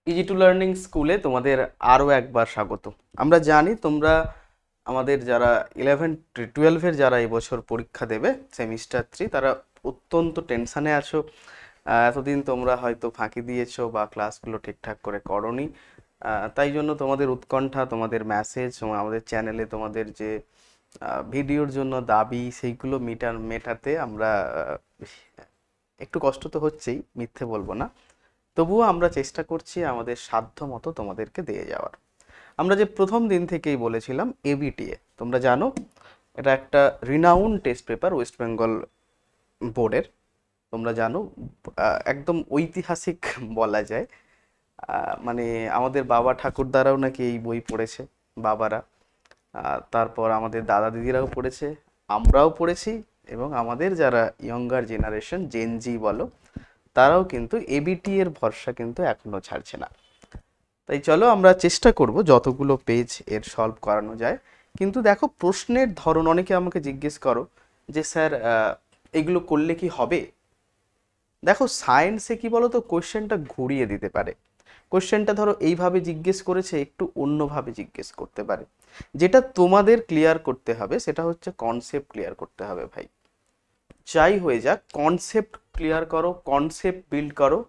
Easy to learning স্কুলে তোমাদের আরও একবার স্বাগত। আমরা জানি তোমরা আমাদের যারা 11-12-এর যারা এবছর পরীক্ষা দেবে সেমিস্টার 3 তারা অত্যন্ত টেনশানে আছো। এতদিন তোমরা হয়তো ফাঁকি দিয়েছো বা ক্লাসগুলো ঠিকঠাক করে করোনি। তাই জন্য তোমাদের উৎকণ্ঠা, তোমাদের মেসেজ, আমাদের চ্যানেলে তোমাদের যে ভিডিওর জন্য দাবি সেইগুলো মেটাতে আমরা একটু কষ্ট তো হচ্ছেই, মিথ্যে বলবো না। তবুও আমরা চেষ্টা করছি আমাদের সাধ্য মতো তোমাদেরকে দিয়ে যাওয়ার। আমরা যে প্রথম দিন থেকেই বলেছিলাম এবিটিএ, তোমরা জানো এটা একটা renowned test paper West Bengal বোর্ডের। তোমরা জানো একদম ঐতিহাসিক বলা যায়। মানে আমাদের বাবা ঠাকুরদারাও নাকি এই বই পড়েছে, বাবারা। তারপর আমাদের দাদা দিদিরাও পড়েছে, আমরাও পড়েছি, এবং আমাদের যারা ইয়ঙ্গার জেনারেশন জেনজি বলো, তারাও কিন্তু এবিটি এর ভরসা কিন্তু এখনো ছাড়ছে না। তাই চলো আমরা চেষ্টা করব যতগুলো পেজ এর সলভ করানো যায়। কিন্তু দেখো প্রশ্নের ধরন, অনেকে আমাকে জিজ্ঞেস করো যে স্যার এগুলো করলে কি হবে। দেখো সায়েন্সে কি বলো তো, কোশ্চেনটা ঘুরিয়ে দিতে পারে। কোশ্চেনটা ধরো এইভাবে জিজ্ঞেস করেছে, একটু অন্যভাবে জিজ্ঞেস করতে পারে। যেটা তোমাদের ক্লিয়ার করতে হবে সেটা হচ্ছে কনসেপ্ট ক্লিয়ার করতে হবে ভাই। যাই হয়ে যাক, কনসেপ্ট ক্লিয়ার করো, কনসেপ্ট বিল্ড করো,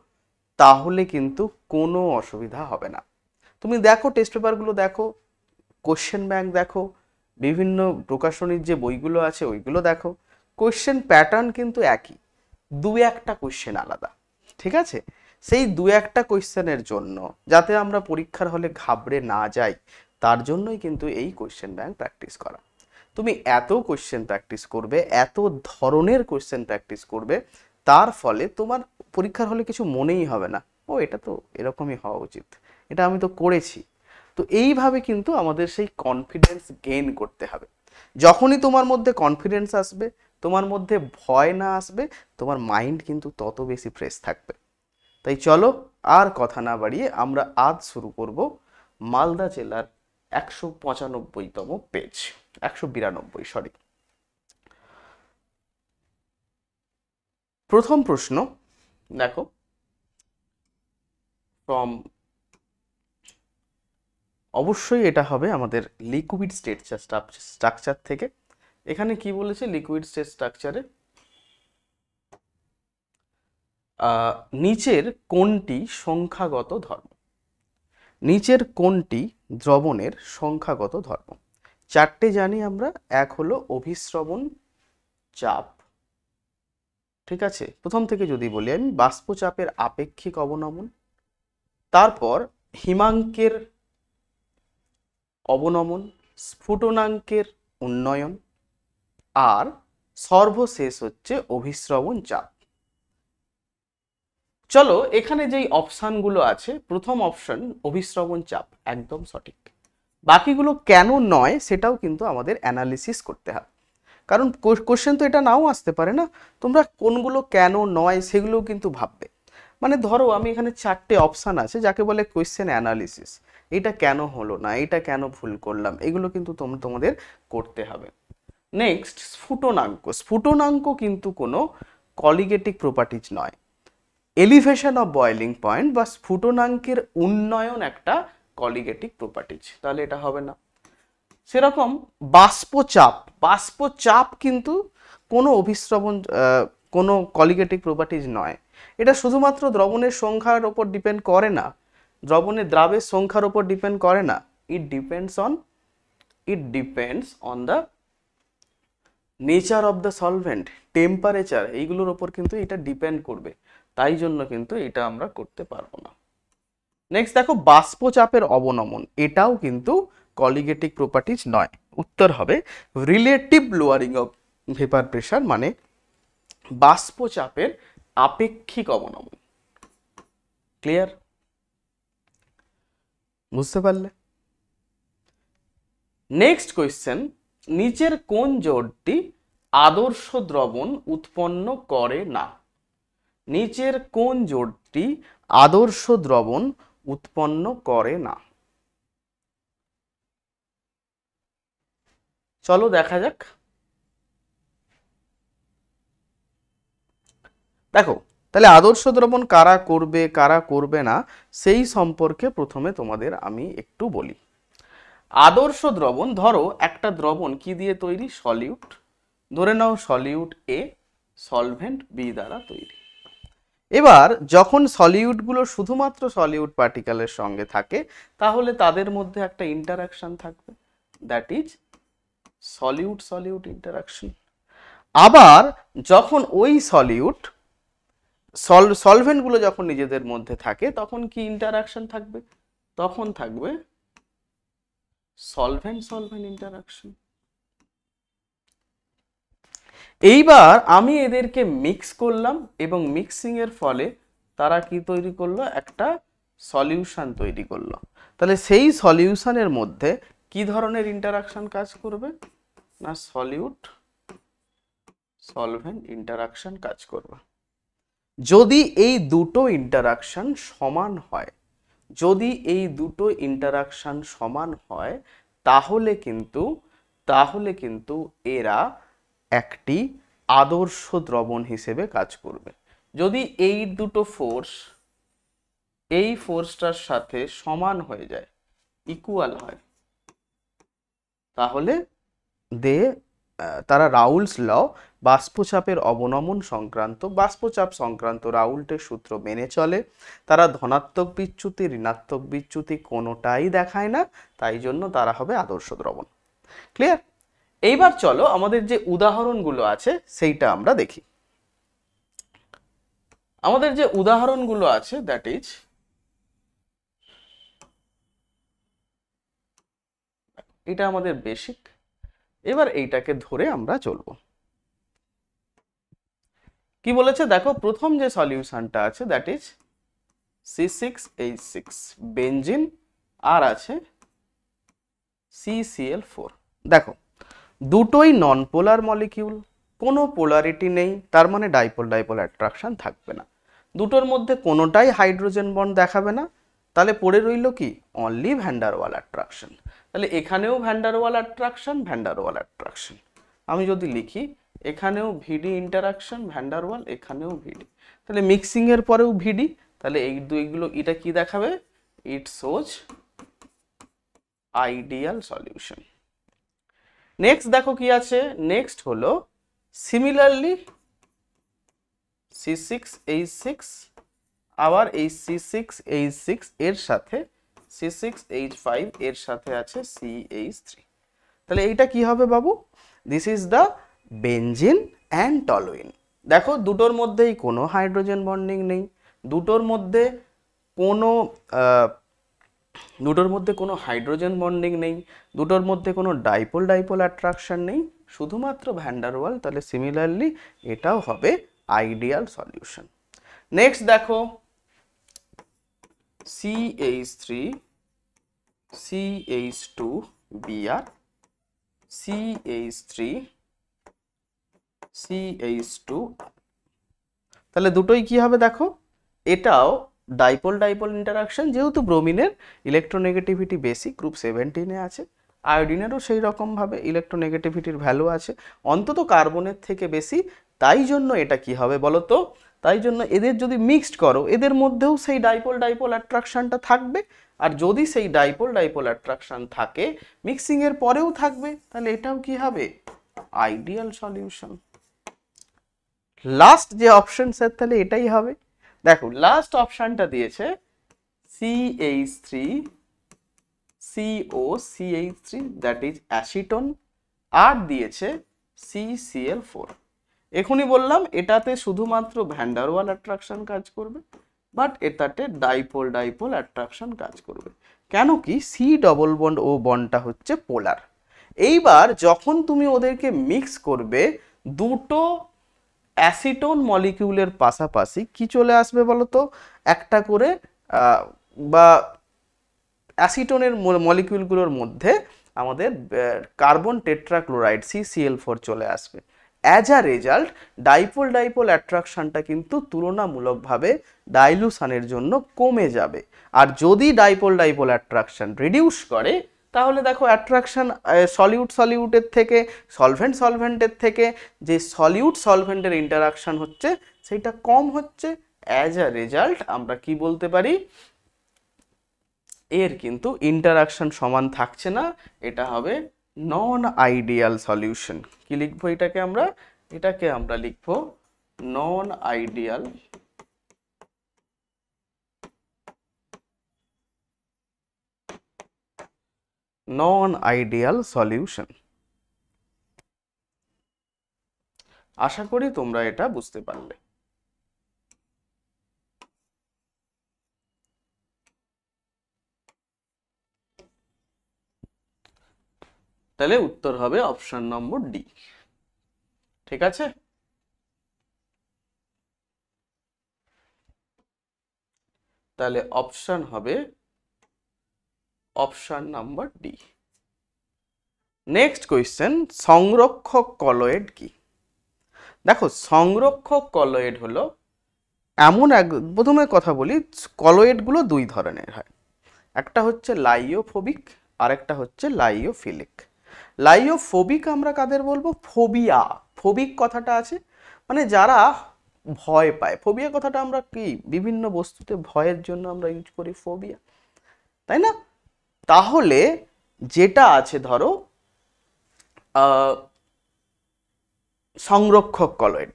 তাহলে কিন্তু কোনো অসুবিধা হবে না। তুমি দেখো টেস্ট পেপারগুলো দেখো, কোশ্চেন ব্যাংক দেখো, বিভিন্ন প্রকাশনীর যে বইগুলো আছে ওইগুলো দেখো, কোশ্চেন প্যাটার্ন কিন্তু একই, দু একটা কোশ্চেন আলাদা। ঠিক আছে? সেই দু একটা কোশ্চেনের জন্য যাতে আমরা পরীক্ষার হলে ঘাবড়ে না যাই, তার জন্যই কিন্তু এই কোশ্চেন ব্যাংক প্র্যাকটিস করা। তুমি এত কোশ্চেন প্র্যাকটিস করবে, এত ধরনের কোশ্চেন প্র্যাকটিস করবে, তার ফলে তোমার পরীক্ষার হলে কিছু মনেই হবে না, ও এটা তো এরকমই হওয়া উচিত, এটা আমি তো করেছি। তো এইভাবে কিন্তু আমাদের সেই কনফিডেন্স গেইন করতে হবে। যখনই তোমার মধ্যে কনফিডেন্স আসবে, তোমার মধ্যে ভয় না আসবে, তোমার মাইন্ড কিন্তু তত বেশি ফ্রেশ থাকবে। তাই চলো আর কথা না বাড়িয়ে আমরা আজ শুরু করব মালদা জেলার 195তম পেজ, 192 সরি। প্রথম প্রশ্ন দেখো, ফ্রম, অবশ্যই এটা হবে আমাদের লিকুইড স্টেট স্ট্রাকচার থেকে। এখানে কি বলেছে, লিকুইড স্টেট স্ট্রাকচারে নিচের কোনটি সংখ্যাগত ধর্ম, নিচের কোনটি দ্রবণের সংখ্যাগত ধর্ম। চারটে জানি আমরা, এক হলো অভিস্রবণ চাপ। ঠিক আছে, প্রথম থেকে যদি বলি আমি, বাষ্পচাপের আপেক্ষিক অবনমন, তারপর হিমাঙ্কের অবনমন, স্ফুটনাঙ্কের উন্নয়ন, আর সর্বশেষ হচ্ছে অভিস্রবণ চাপ। চলো এখানে যেই অপশানগুলো আছে, প্রথম অপশন অভিস্রবণ চাপ একদম সঠিক। বাকিগুলো কেন নয় সেটাও কিন্তু আমাদের অ্যানালিসিস করতে হবে, কারণ কোশ্চেন তো এটা নাও আসতে পারে না। তোমরা কোনগুলো কেন নয় সেগুলোও কিন্তু ভাববে। মানে ধরো আমি এখানে চারটে অপশান আছে যাকে বলে কোয়েশ্চেন অ্যানালিসিস, এটা কেন হলো না, এটা কেন ভুল করলাম, এগুলো কিন্তু তোমাদের করতে হবে। নেক্সট স্ফুটনাঙ্ক, স্ফুটনাঙ্ক কিন্তু কোনো কলিগেটিক প্রপার্টিজ নয়। এলিভেশন অফ বয়েলিং পয়েন্ট বা স্ফুটনাঙ্কের উন্নয়ন একটা কলিগেটিক প্রপার্টিজ, তাহলে এটা হবে না। সেরকম বাষ্পচাপ, বাষ্পচাপ কিন্তু কোনো অভিস্রবণ কোনো কলিগেটিক প্রপার্টিজ নয়। এটা শুধুমাত্র দ্রবণের সংখ্যার ওপর ডিপেন্ড করে না, দ্রবণের দ্রাবের সংখ্যার ওপর ডিপেন্ড করে না। It depends on the nature of the solvent, temperature, এইগুলোর ওপর কিন্তু এটা ডিপেন্ড করবে। তাই জন্য কিন্তু এটা আমরা করতে পারবো না। নেক্সট দেখো বাষ্পচাপের অবনমন, এটাও কিন্তু কলিগেটিক প্রপার্টিজ নয়। উত্তর হবে relative lowering of vapour pressure, মানে বাষ্পচাপের আপেক্ষিক অবনমন। ক্লিয়ার? বুঝতে পারলে? নেক্সট কোয়েশ্চেন, নিচের কোন জোড়টি আদর্শ দ্রবণ উৎপন্ন করে না, নিচের কোন জোড়টি আদর্শ দ্রবণ উৎপন্ন করে না। চলো দেখা যাক। দেখো তাহলে আদর্শ দ্রবণ কারা করবে কারা করবে না সেই সম্পর্কে প্রথমে তোমাদের আমি একটু বলি। আদর্শ দ্রবণ, ধরো একটা দ্রবণ কি দিয়ে তৈরি, সলিউট, ধরে নাও সলিউট এ সলভেন্ট বি দ্বারা তৈরি। এবার যখন সলিউটগুলো শুধুমাত্র সলিউট পার্টিকেলের সঙ্গে থাকে তাহলে তাদের মধ্যে একটা ইন্টারাকশন থাকবে, that is solute solute interaction. আবার যখন ওই সলিউট সলভেন্টগুলো যখন নিজেদের মধ্যে থাকে তখন কি ইন্টারাকশন থাকবে, তখন থাকবে সলভেন্ট সলভেন্ট ইন্টারাকশন। এইবার আমি এদেরকে মিক্স করলাম এবং মিক্সিং এর ফলে তারা কি তৈরি করলো, একটা সলিউশন তৈরি করলো। তাহলে সেই সলিউশনের মধ্যে কি ধরনের ইন্টারাকশন কাজ করবে না, সলিউট সলভেন্ট ইন্টারাকশন কাজ করবে। যদি এই দুটো ইন্টারাকশন সমান হয়, যদি এই দুটো ইন্টারাকশন সমান হয় তাহলে কিন্তু এরা একটি আদর্শ দ্রবণ হিসেবে কাজ করবে। যদি এই দুটো ফোর্স এই ফোর্সটার সাথে সমান হয়ে যায়, ইকুয়াল হয়, তাহলে তারা রাউলস ল, বাষ্পচাপের অবনমন সংক্রান্ত, বাষ্পচাপ সংক্রান্ত রাউল্টের সূত্র মেনে চলে। তারা ধনাত্মক বিচ্যুতি ঋণাত্মক বিচ্যুতি কোনোটাই দেখায় না, তাই জন্য তারা হবে আদর্শ দ্রবণ। ক্লিয়ার? এইবার চলো আমাদের যে উদাহরণগুলো আছে সেইটা আমরা দেখি। আমাদের যে উদাহরণগুলো আছে দ্যাট ইজ, এটা আমাদের বেসিক। এবার এইটাকে ধরে আমরা চলবো। কি বলেছে দেখো, প্রথম যে সলিউশনটা আছে দ্যাট ইজ C6H6 বেনজিন, আর আছে CCl4। দেখো দুটোই নন পোলার মলিকিউল, কোনো পোলারিটি নেই, তার মানে ডাইপোল ডাইপোল অ্যাট্রাকশন থাকবে না। দুটোর মধ্যে কোনোটাই হাইড্রোজেন বন্ড দেখাবে না, তাহলে পড়ে রইল কি, অনলি ভ্যান্ডারওয়াল অ্যাট্রাকশন। তাহলে এখানেও ভ্যান্ডারওয়াল অ্যাট্রাকশন ভ্যান্ডারওয়াল অ্যাট্রাকশন। আমি যদি লিখি এখানেও ভিডি ইন্টারাকশন ভ্যান্ডারওয়াল, এখানেও ভিডি, তাহলে মিক্সিং এর পরেও ভিডি, তাহলে এই দুইগুলো এটা কি দেখাবে, it shows ideal solution. Next দেখো কি আছে, নেক্সট হলো সিমিলারলি C6H6, আবার এই C6H6 এর সাথে C6H5 এর সাথে আছে CH3। তাহলে এইটা কি হবে বাবু, this is the benzene and toluene. দেখো দুটোর মধ্যেই কোনো হাইড্রোজেন বন্ডিং নেই, দুটোর মধ্যে কোনো হাইড্রোজেন বন্ডিং নেই, দুটোর মধ্যে কোনো ডাইপোল ডাইপোল অ্যাট্রাকশন নেই, শুধুমাত্র ভ্যান্ডারওয়াল। তাহলে সিমিলারলি এটাও হবে আইডিয়াল সলিউশন। নেক্সট দেখো CH3 CH2 Br CH3 CH2, তাহলে দুটোই কি হবে দেখো, এটাও ডাইপোল ডাইপোল ইন্টারাকশন, যেহেতু ব্রোমিনের ইলেকট্রোনেগেটিভিটি বেশি, গ্রুপ 17-এ আছে, আয়োডিনেরও সেই রকমভাবে ইলেকট্রোনেগেটিভিটির ভ্যালু আছে, অন্তত কার্বনের থেকে বেশি, তাই জন্য এটা কি হবে বলো তো, তাই জন্য এদের যদি মিক্সড করো এদের মধ্যেও সেই ডাইপোল ডাইপোল অ্যাট্রাকশনটা থাকবে, আর যদি সেই ডাইপোল ডাইপোল অ্যাট্রাকশন থাকে মিক্সিং এর পরেও থাকবে, তাহলে এটাও কি হবে, আইডিয়াল সলিউশন। লাস্ট যে অপশন স্যার তাহলে এটাই হবে। দেখো লাস্ট অপশনটা দিয়েছে CH3 COCH3 that is acetone, আর দিয়েছে CCl4। এখনই বললাম এটাতে শুধুমাত্র ভ্যান্ডারওয়াল অ্যাট্রাকশন কাজ করবে, বাট এটাতে ডাইপোল ডাইপোল অ্যাট্রাকশন কাজ করবে। কেন কি, সি ডবল বন্ড ও বন্ডটা হচ্ছে পোলার। এইবার যখন তুমি ওদেরকে মিক্স করবে দুটো অ্যাসিটোন মলিকিউলের পাশাপাশি কি চলে আসবে বলতো, একটা করে বা অ্যাসিটোনের মলিকিউলগুলোর মধ্যে আমাদের কার্বন টেট্রাক্লোরাইড CCl4 চলে আসবে। As a result dipole dipole অ্যাট্রাকশনটা কিন্তু তুলনামূলকভাবে ডাইলুশনের জন্য কমে যাবে। আর যদি ডাইপোল ডাইপোল অ্যাট্রাকশন রিডিউস করে তাহলে দেখো অ্যাট্রাকশন সলিউট সলিউটের থেকে, সলভেন্ট সলভেন্টের থেকে যে সলিউট সলভেন্টের ইন্টারাকশন হচ্ছে সেইটা কম হচ্ছে, অ্যাজ আ রেজাল্ট আমরা কি বলতে পারি, এর কিন্তু ইন্টারাকশন সমান থাকছে না, এটা হবে নন আইডিয়াল সলিউশন। কি লিখবো এটাকে আমরা? এটাকে আমরা লিখবো নন আইডিয়াল সলিউশন। আশা করি তোমরা এটা বুঝতে পারলে। তাহলে উত্তর হবে অপশন নম্বর ডি। ঠিক আছে, তাহলে অপশন হবে option number D. Next question, সংরক্ষক কলয়েড কি? দেখো সংরক্ষক কলয়েড হলো এমন এক, প্রথমে কথা বলি, কলয়েডগুলো দুই ধরনের হয়, একটা হচ্ছে লাইওফোবিক আর একটা হচ্ছে লাইওফিলিক। লাইওফোবিক আমরা কাদের বলবো? ফোবিয়া, ফোবিক কথাটা আছে মানে যারা ভয় পায়। ফোবিয়া কথাটা আমরা কি বিভিন্ন বস্তুতে ভয়ের জন্য আমরা ইউজ করি ফোবিয়া, তাই না? তাহলে যেটা আছে ধরো সংরক্ষক কলয়েড,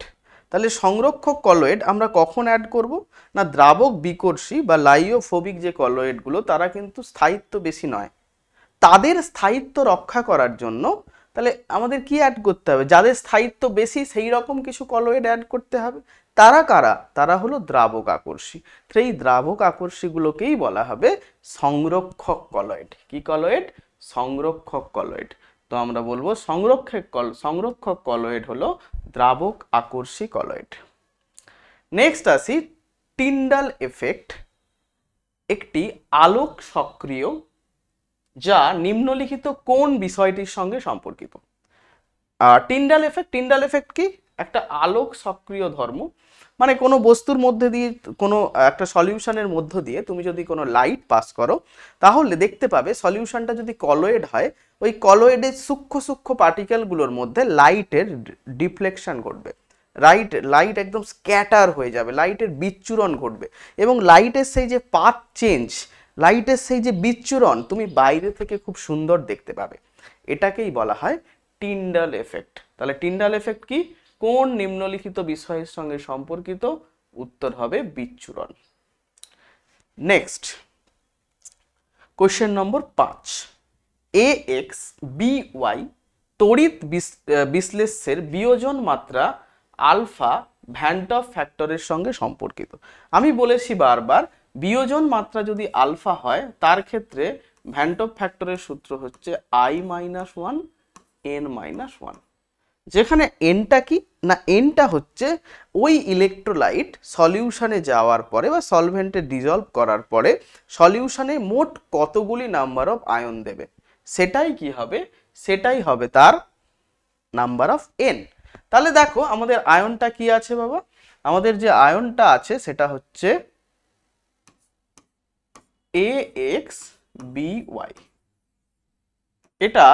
তাহলে সংরক্ষক কলয়েড আমরা কখন অ্যাড করব না, দ্রাবক বিকর্ষী বা লাইওফোবিক যে কলয়েডগুলো তারা কিন্তু স্থায়িত্ব বেশি নয়, তাদের স্থায়িত্ব রক্ষা করার জন্য তাহলে আমাদের কি অ্যাড করতে হবে, যাদের স্থায়িত্ব বেশি সেই রকম কিছু কলয়েড অ্যাড করতে হবে। তারা কারা? তারা হলো দ্রাবক আকর্ষী। সেই দ্রাবক আকর্ষীগুলোকেই বলা হবে সংরক্ষক কলয়েড। কি কলয়েড? সংরক্ষক কলয়েড। তো আমরা বলবো সংরক্ষক কলয়েড হলো দ্রাবক আকর্ষী কলয়েড। নেক্সট আসি, টিন্ডাল এফেক্ট একটি আলোক সক্রিয় যা নিম্নলিখিত কোন বিষয়টির সঙ্গে সম্পর্কিত? টিন্ডাল এফেক্ট কি? একটা আলোক সক্রিয় ধর্ম, মানে কোনো বস্তুর মধ্যে দিয়ে, কোনো একটা সলিউশনের মধ্য দিয়ে তুমি যদি কোনো লাইট পাস করো, তাহলে দেখতে পাবে সলিউশনটা যদি কলয়েড হয়, ওই কলয়েডের সূক্ষ্ম সূক্ষ্ম পার্টিকেলগুলোর মধ্যে লাইটের ডিফ্লেকশন ঘটবে, লাইট একদম স্ক্যাটার হয়ে যাবে, লাইটের বিচ্ছুরণ ঘটবে, এবং লাইটের সেই যে পাথ চেঞ্জ, লাইটের সেই যে বিচ্ছুরণ তুমি বাইরে থেকে খুব সুন্দর দেখতে পাবে। এটাকেই বলা হয় টিন্ডাল এফেক্ট। তাহলে টিন্ডাল এফেক্ট কি? কোন নিম্নলিখিত বিষয়ের সঙ্গে সম্পর্কিত? উত্তর হবে বিচ্ছুরণ। নেক্সট কোশ্চেন নম্বর 5, এ এক্স বি ওয়াই তড়িৎ বিশ্লেষ্যের বিয়োজন মাত্রা আলফা ভ্যান্টফ ফ্যাক্টরের সঙ্গে সম্পর্কিত। আমি বলেছি বারবার, বিয়োজন মাত্রা যদি আলফা হয় তার ক্ষেত্রে ভ্যান্টফ ফ্যাক্টরের সূত্র হচ্ছে i-1 n-1, যেখানে এনটা কি না, এনটা হচ্ছে ওই ইলেকট্রোলাইট সলিউশনে যাওয়ার পরে বা সলভেন্টে ডিজলভ করার পরে সলিউশনে মোট কতগুলি নাম্বার অফ আয়ন দেবে, সেটাই কি হবে, সেটাই হবে তার নাম্বার অফ এন। তাহলে দেখো আমাদের আয়নটা কি আছে বাবা, আমাদের যে আয়নটা আছে সেটা হচ্ছে AXBY। এটা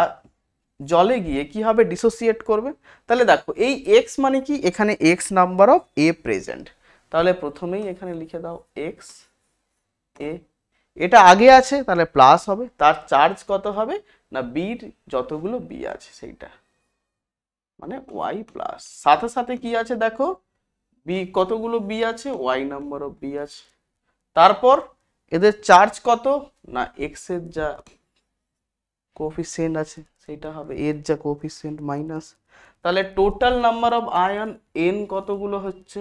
জলে গিয়ে কি হবে, ডিসোসিয়েট করবে। তাহলে দেখো এই x মানে কি, এখানে x number of A present, তাহলে প্রথমেই এখানে লিখে দাও x A, এটা আগে আছে তাহলে প্লাস হবে, তার চার্জ কত হবে না বির যতগুলো বি আছে সেইটা, মানে y প্লাস, সাথে সাথে কি আছে দেখো বি, কতগুলো বি আছে, y নাম্বার অফ বি আছে, তারপর এদের চার্জ কত না এক্স এর যা কোফিসিয়েন্ট আছে সেটা হবে, এর যা কোফিসিয়েন্ট মাইনাস, তাহলে total number of ion N কতগুলো হচ্ছে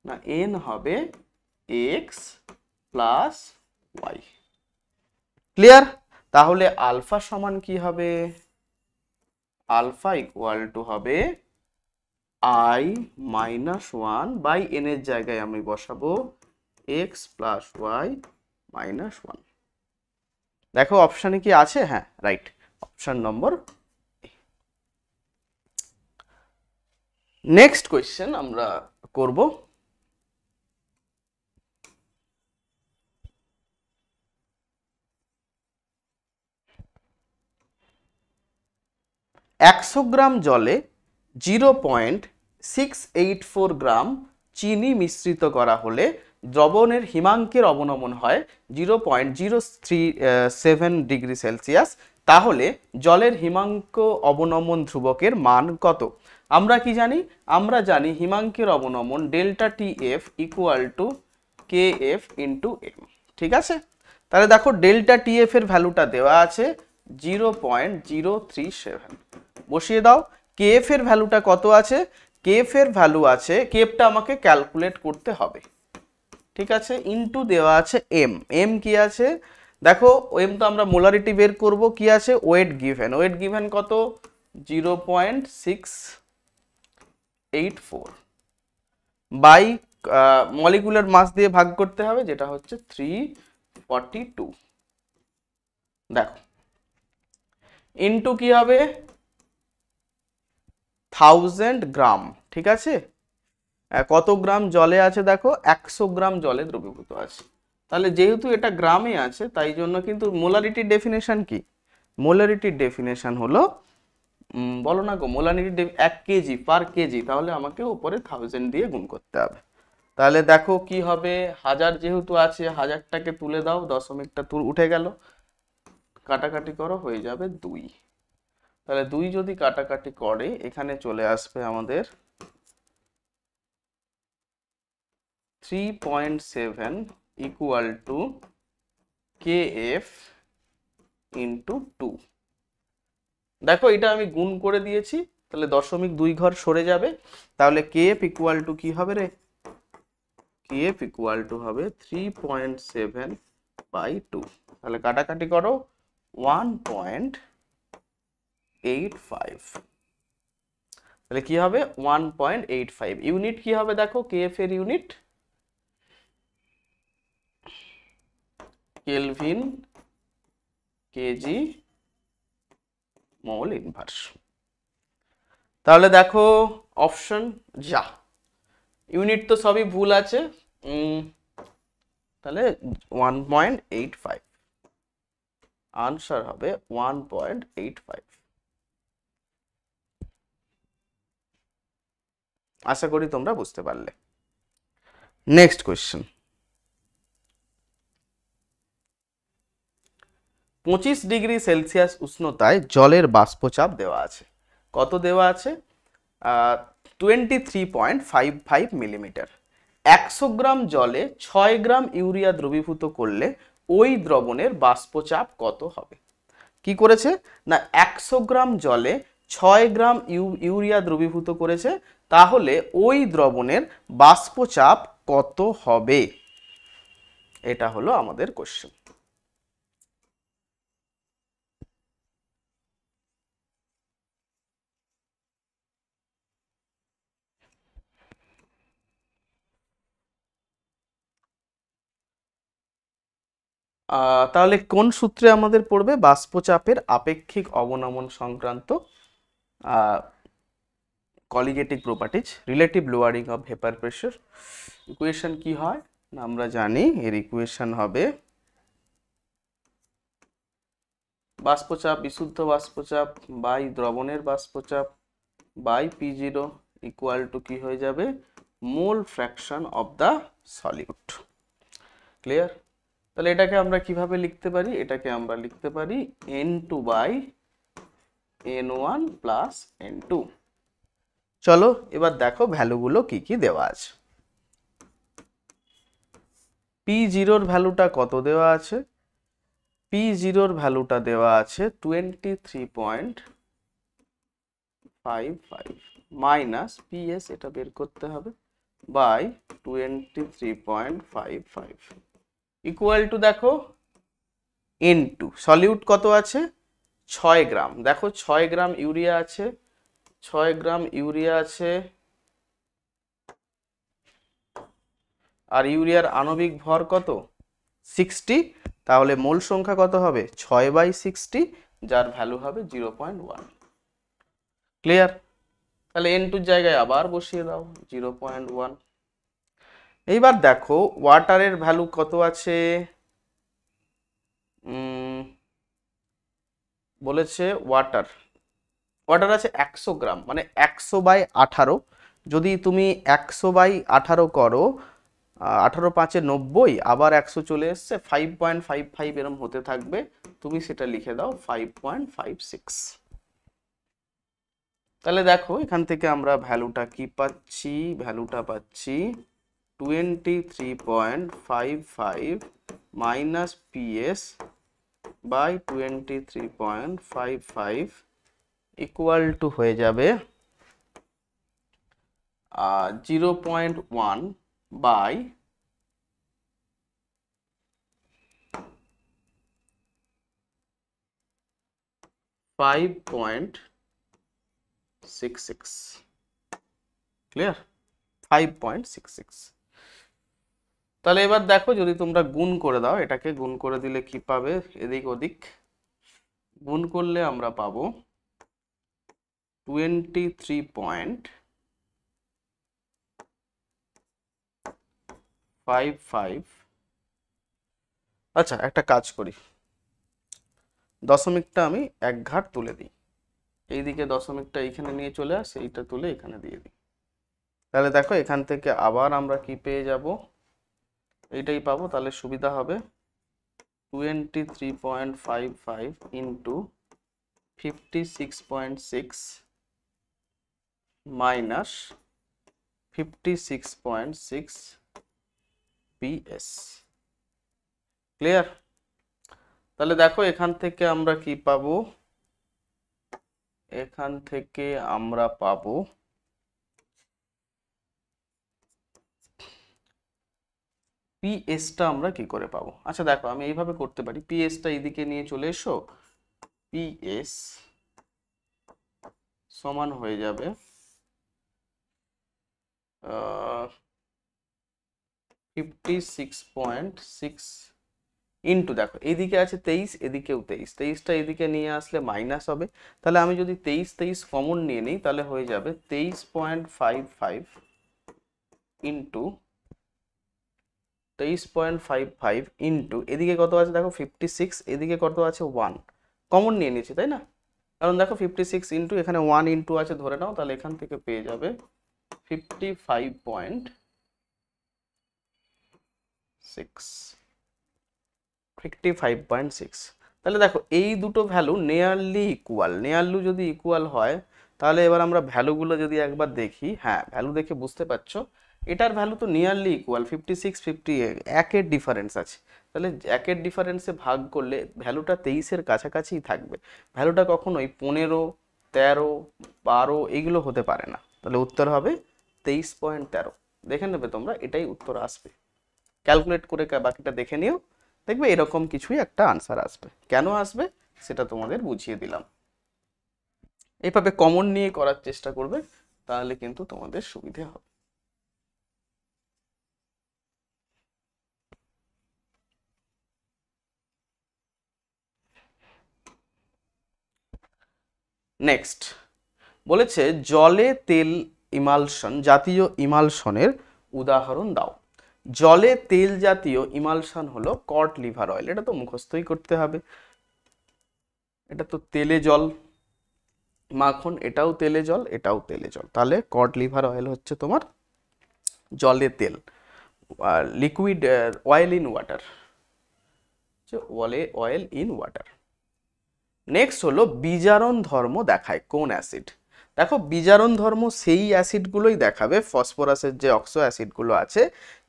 না এন হবে এক্স প্লাস ওয়াই। ক্লিয়ার? তাহলে আলফা সমান কি হবে, আলফা ইকুয়াল টু হবে i-1 বাই n এর জায়গায় আমি বসাবো x প্লাস ওয়াই মাইনাস 1। দেখো অপশানে কি আছে, হ্যাঁ right, option number. Next question আমরা করব, একশো গ্রাম জলে 0.684 গ্রাম চিনি মিশ্রিত করা হলে দ্রবণের হিমাঙ্কের অবনমন হয় 0.037 ডিগ্রি সেলসিয়াস, তাহলে জলের হিমাঙ্ক অবনমন ধ্রুবকের মান কত? আমরা কি জানি? আমরা জানি হিমাঙ্কের অবনমন delta T F equal to K F into M. ঠিক আছে, তাহলে দেখো ডেল্টা টি এফ এর ভ্যালুটা দেওয়া আছে 0.037, বসিয়ে দাও। কে এফ এর ভ্যালুটা কত আছে? কে এফ এর ভ্যালু আছে, কে এফটা আমাকে ক্যালকুলেট করতে হবে, ঠিক আছে, ইনটু দেওয়া আছে এম। এম কি আছে দেখো, এম তো আমরা মোলারিটি বের করব, কি আছে ওয়েট গিভেন, ওয়েট গিভেন কত 0.684 বাই মলিকুলার মাস দিয়ে ভাগ করতে হবে, যেটা হচ্ছে 342। দেখো ইনটু কি হবে 1000 গ্রাম, ঠিক আছে। কত গ্রাম জলে আছে দেখো, 100 গ্রাম জলে দ্রবীভূত আছে। তাহলে যেহেতু এটা গ্রামে আছে তাই জন্য কিন্তু মোলারিটির ডেফিনেশন কি? মোলারিটির ডেফিনেশন হলো বলো না গো, মোলারিটি 1 কেজি পার কেজি, তাহলে আমাকে উপরে 1000 দিয়ে গুণ করতে হবে। তাহলে দেখো কি হবে, 1000 যেহেতু আছে 1000টাকে তুলে দাও, দশমিকটা উঠে গেল, কাটাকাটি করো, হয়ে যাবে 2। তাহলে 2 যদি কাটাকাটি করে এখানে চলে আসবে আমাদের 3.7 ইকুয়াল টু KF ইন্টু 2। দেখো এটা আমি গুণ করে দিয়েছি, তাহলে দশমিক 2 ঘর সরে যাবে, তাহলে KF ইকুয়াল টু কি হবে রে? KF ইকুয়াল টু হবে 3.7 বাই 2। তাহলে কাটাকাটি করো, 1.85। তাহলে কি হবে 1.85। ইউনিট কি হবে দেখো, KF এর unit kelvin kg mole inverse. তাহলে দেখো অপশন যা, ইউনিট তো সবই ভুল আছে, তাহলে 1.85, আনসার হবে 1.85। আশা করি তোমরা বুঝতে পারলে। নেক্সট কোয়েশ্চেন, 25 ডিগ্রি সেলসিয়াস উষ্ণতায় জলের বাষ্পচাপ দেওয়া আছে, কত দেওয়া আছে? 23.55 মিলিমিটার। 100 গ্রাম জলে 6 গ্রাম ইউরিয়া দ্রবীভূত করলে ওই দ্রবণের বাষ্পচাপ কত হবে? কি করেছে না, 100 গ্রাম জলে 6 গ্রাম ইউরিয়া দ্রবীভূত করেছে, তাহলে ওই দ্রবণের বাষ্পচাপ কত হবে? এটা হলো আমাদের কোশ্চেন। তাহলে কোন সূত্রে আমাদের পড়বে? বাষ্পচাপের আপেক্ষিক অবনমন সংক্রান্ত colligative properties, relative lowering of vapour pressure. Equation কি হয় না আমরা জানি, এর ইকুয়েশন হবে বাষ্পচাপ, বিশুদ্ধ বাষ্পচাপ বাই দ্রবণের বাষ্পচাপ বাই P0 ইকুয়াল টু কি হয়ে যাবে, মোল fraction of the solute. Clear? তাহলে এটাকে আমরা কিভাবে লিখতে পারি? এটাকে আমরা লিখতে পারি N2 by N1 plus N2। চলো এবার দেখো ভ্যালুগুলো কি কি দেওয়া আছে। P0 এর ভ্যালুটা কত দেওয়া আছে? P0 এর ভ্যালুটা দেওয়া আছে 23.55 মাইনাস PS, এটা বের করতে হবে, বাই 23.55 ইকুয়াল টু দেখো N2। সলিউট কত আছে? 6 গ্রাম। দেখো 6 গ্রাম ইউরিয়া আছে, 6 গ্রাম ইউরিয়া আছে, আর ইউরিয়ার আণবিক ভর কত? 60। তাহলে মোল সংখ্যা কত হবে? 6/60, যার ভ্যালু হবে 0.1। ক্লিয়ার? তাহলে N2 এর জায়গায় আবার বসিয়ে দাও 0.1। এইবার দেখো ওয়াটারের ভ্যালু কত আছে? বলেছে ওয়াটার আছে 100 গ্রাম, মানে 100/18, যদি তুমি 100/18 করো, 18 5 90, আবার 100 চলে এসছে, 5.55 এরম হতে থাকবে, তুমি সেটা লিখে দাও 5.56। তাহলে দেখো এখান থেকে আমরা ভ্যালুটা কি পাচ্ছি, ভ্যালুটা পাচ্ছি 23.55 minus PS by 23.55 equal to হয়ে যাবে 0.1 বাই 5.66। ক্লিয়ার? 5.66। তাহলে এবার দেখো যদি তোমরা গুণ করে দাও, এটাকে গুণ করে দিলে কি পাবে, এদিক ওদিক গুণ করলে আমরা পাবো 23.55। আচ্ছা একটা কাজ করি, দশমিকটা আমি এক ঘাট তুলে দিই, এইদিকে দশমিকটা এইখানে নিয়ে চলে আসে, এইটা তুলে এখানে দিয়ে দিই। তাহলে দেখো এখান থেকে আবার আমরা কি পেয়ে যাব, এইটাই পাবো। তাহলে সুবিধা হবে 23.55 ইন্টু 56.6 মাইনাস 56.6 PS। ক্লিয়ার? তাহলে দেখো এখান থেকে আমরা কি পাবো, এখান থেকে আমরা পাবো PS-টা আমরা কি করে পাবো। আচ্ছা দেখো আমি এইভাবে করতে পারি, PS-টা এইদিকে নিয়ে চলে এসো, PS সমান হয়ে যাবে 56.6 ইন্টু, দেখো এইদিকে আছে 23, এদিকেও 23, 23টা এদিকে নিয়ে আসলে মাইনাস হবে। তাহলে আমি যদি 23 কমন নিয়ে নিই তাহলে হয়ে যাবে 23.55 ইন্টু 23.55 ইন্টু এদিকে কত আছে দেখো 56, এদিকে কত আছে 1, কমন নিয়ে নিয়েছি তাই না, কারণ দেখো 56 ইন্টু এখানে 1 ইন্টু আছে ধরে নাও, তাহলে এখান থেকে পেয়ে যাবে 55.6। তাহলে দেখো এই দুটো ভ্যালু নিয়ারলি ইকুয়াল, নিয়ারলি যদি ইকুয়াল হয় তাহলে এবার আমরা ভ্যালুগুলো যদি একবার দেখি, হ্যাঁ ভ্যালু দেখে বুঝতে পারছো এটার ভ্যালু তো নিয়ারলি ইকুয়াল, 56 58 একের ডিফারেন্স আছে। তাহলে একের ডিফারেন্সে ভাগ করলে ভ্যালুটা 23-এর কাছাকাছিই থাকবে, ভ্যালুটা কখনোই 15 13 12 এইগুলো হতে পারে না। তাহলে উত্তর হবে 23.13। দেখে নেবে তোমরা, এটাই উত্তর আসবে, ক্যালকুলেট করে বাকিটা দেখে নিও, দেখবে এরকম কিছুই একটা আনসার আসবে। কেন আসবে সেটা তোমাদের বুঝিয়ে দিলাম, এইভাবে কমন নিয়ে করার চেষ্টা করবে, তাহলে কিন্তু তোমাদের সুবিধে হবে। নেক্সট বলেছে জলে তেল ইমালশন জাতীয় ইমালশনের উদাহরণ দাও। জলে তেল জাতীয় ইমালশন হলো কড লিভার অয়েল, এটা তো মুখস্থই করতে হবে, এটা তো তেলে জল মাখন, এটাও তেলে জল, এটাও তেলে জল, তাহলে কড লিভার অয়েল হচ্ছে তোমার জলে তেল, liquid oil in water, oil in water. Next হলো বিজারণ ধর্ম দেখায় কোন অ্যাসিড। দেখো বিজারণ ধর্ম সেই অ্যাসিডগুলোই দেখাবে, ফসফরাসের যে অক্সো অ্যাসিডগুলো আছে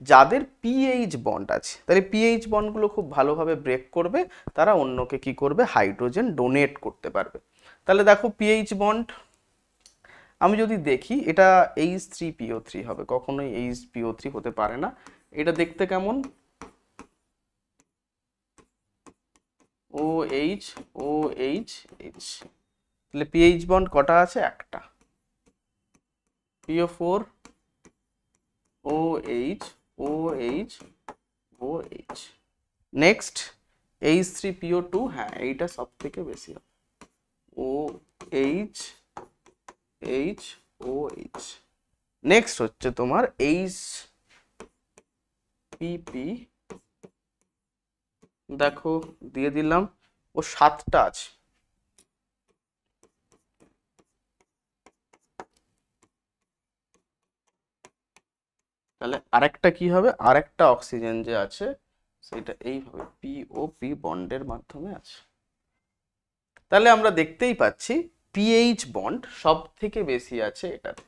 যাদের পিএইচ বন্ড আছে, তাহলে পিএইচ বন্ডগুলো খুব ভালোভাবে ব্রেক করবে, তারা অন্যকে কি করবে, হাইড্রোজেন ডোনেট করতে পারবে। তাহলে দেখো পিএইচ বন্ড আমি যদি দেখি এটা H3PO3 হবে, কখনোই HPO3 হতে পারে না। এটা দেখতে কেমন, OH OH H, তাহলে পিএইচ বন্ড কটা আছে, একটা, PO4 OH OH OH। Next H3PO2, হ্যাঁ এইটা সব থেকে বেশি হবে, OH H OH। নেক্সট হচ্ছে তোমার HPP, দেখো দিয়ে দিলাম, ও 7টা আছে, তাহলে আরেকটা কি হবে, আরেকটা অক্সিজেন যে আছে সেটা এইভাবে পিওপি বন্ডের মাধ্যমে আছে। তাহলে আমরা দেখতেই পাচ্ছি পিএইচ বন্ড সব থেকে বেশি আছে এটাতে,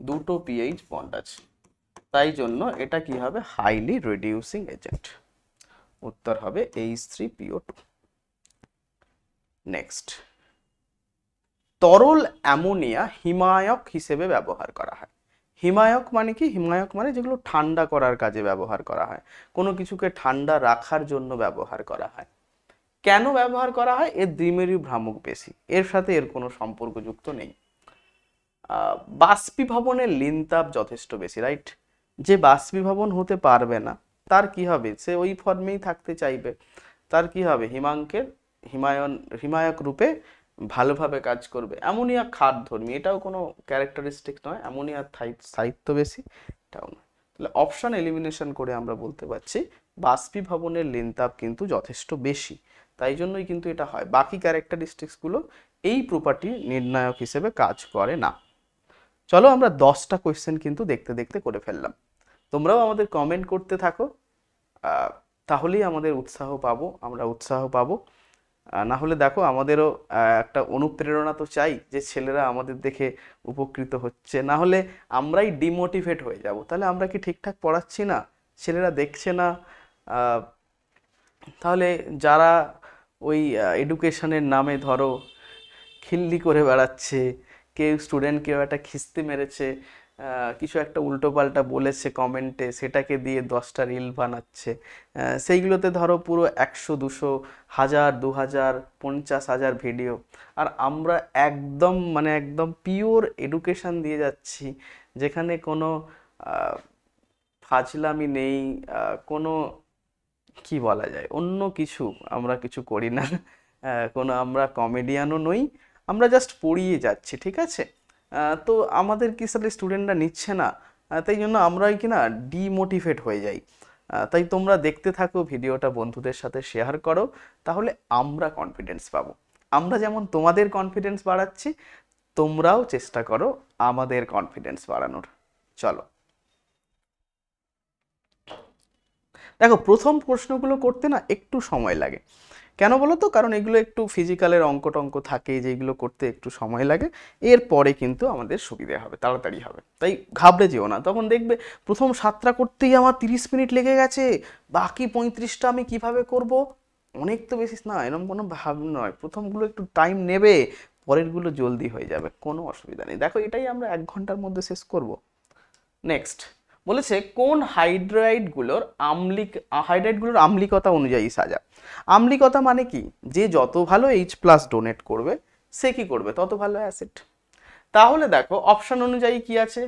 দুটো পিএইচ বন্ড আছে, তাই জন্য এটা কি হবে, হাইলি রিডিউসিং এজেন্ট। উত্তর হবে H3PO2। নেক্সট, তরল অ্যামোনিয়া হিমায়ক হিসেবে ব্যবহার করা হয়। হিমায়ক মানে কি, হিমায়ক মানে যেগুলো ঠান্ডা করার কাজে ব্যবহার করা হয়, কোনো কিছুকে ঠান্ডা রাখার জন্য ব্যবহার করা হয়। কেন ব্যবহার করা হয়, এর দ্বিমেরু ভ্রামক বেশি, এর সাথে এর কোনো সম্পর্কযুক্ত নেই। বাষ্পীভবনের লিনতাপ যথেষ্ট বেশি, রাইট। যে বাষ্পীভবন হতে পারবে না তার কি হবে, সে ওই ফর্মেই থাকতে চাইবে, তার কি হবে, হিমায়ক রূপে ভালোভাবে কাজ করবে। অ্যামোনিয়া ক্ষারধর্মী, এটাও কোনো ক্যারেক্টারিস্টিক নয়, অ্যামোনিয়ার স্থায়িত্ব বেশি, এটাও নয়। তাহলে অপশন এলিমিনেশন করে আমরা বলতে পারছি বাষ্পীভবনের লিনতাপ কিন্তু যথেষ্ট বেশি, তাই জন্যই কিন্তু এটা হয়। বাকি ক্যারেক্টারিস্টিক্সগুলো এই প্রপার্টি নির্ণায়ক হিসেবে কাজ করে না। চলো আমরা 10টা কোয়েশ্চেন কিন্তু দেখতে দেখতে করে ফেললাম। তোমরাও আমাদের কমেন্ট করতে থাকো, তাহলেই আমাদের উৎসাহ পাবো, আমরা উৎসাহ পাবো। না হলে দেখো আমাদেরও একটা অনুপ্রেরণা তো চাই, যে ছেলেরা আমাদের দেখে উপকৃত হচ্ছে, না হলে আমরাই ডিমোটিভেট হয়ে যাব। তাহলে আমরা কি ঠিকঠাক পড়াচ্ছি না, ছেলেরা দেখছে না, তাহলে যারা ওই এডুকেশনের নামে ধরো খিল্লি করে বেড়াচ্ছে, কেউ স্টুডেন্ট কেউ একটা খিস্তি মেরেছে, কিছু একটা উল্টোপাল্টা বলেছে কমেন্টে, সেটাকে দিয়ে 10টা রিল বানাচ্ছে, সেইগুলোতে ধরো পুরো 100 200 1000 2000 50,000 ভিডিও, আর আমরা একদম মানে একদম পিওর এডুকেশন দিয়ে যাচ্ছি, যেখানে কোনো ফাজলামি নেই, কোনো কি বলা যায় অন্য কিছু আমরা কিছু করি না, কোনো আমরা কমেডিয়ানও নই, আমরা জাস্ট পড়িয়ে যাচ্ছি, ঠিক আছে। তো আমাদের কি সাথে স্টুডেন্টরা নিচ্ছে না, তাই জন্য আমরাই কি না ডিমোটিভেট হয়ে যাই। তাই তোমরা দেখতে থাকো ভিডিওটা, বন্ধুদের সাথে শেয়ার করো, তাহলে আমরা কনফিডেন্স পাবো। আমরা যেমন তোমাদের কনফিডেন্স বাড়াচ্ছি, তোমরাও চেষ্টা করো আমাদের কনফিডেন্স বাড়ানোর। চলো দেখো, প্রথম প্রশ্নগুলো করতে না একটু সময় লাগে, কেন বলো তো, কারণ এগুলো একটু ফিজিক্যালের অঙ্ক টঙ্ক থাকে, যেগুলো করতে একটু সময় লাগে, এরপরে কিন্তু আমাদের সুবিধা হবে, তাড়াতাড়ি হবে, তাই ঘাবড়ে যেও না। তখন দেখবে প্রথম 7টা করতেই আমার 30 মিনিট লেগে গেছে, বাকি 35টা আমি কিভাবে করব, অনেক তো বেশি না, এরকম কোনো ভাব নয়, প্রথমগুলো একটু টাইম নেবে, পরেরগুলো জলদি হয়ে যাবে, কোনো অসুবিধা নেই। দেখো এটাই আমরা 1 ঘন্টার মধ্যে শেষ করব। নেক্সট বলেছে কোন হাইড্রাইডগুলোর আম্লিকতা অনুযায়ী সাজা। আম্লিকতা মানে কি, যে যত ভালো H+ ডোনেট করবে সে কি করবে, তত ভালো অ্যাসিড। তাহলে দেখো অপশন অনুযায়ী কি আছে,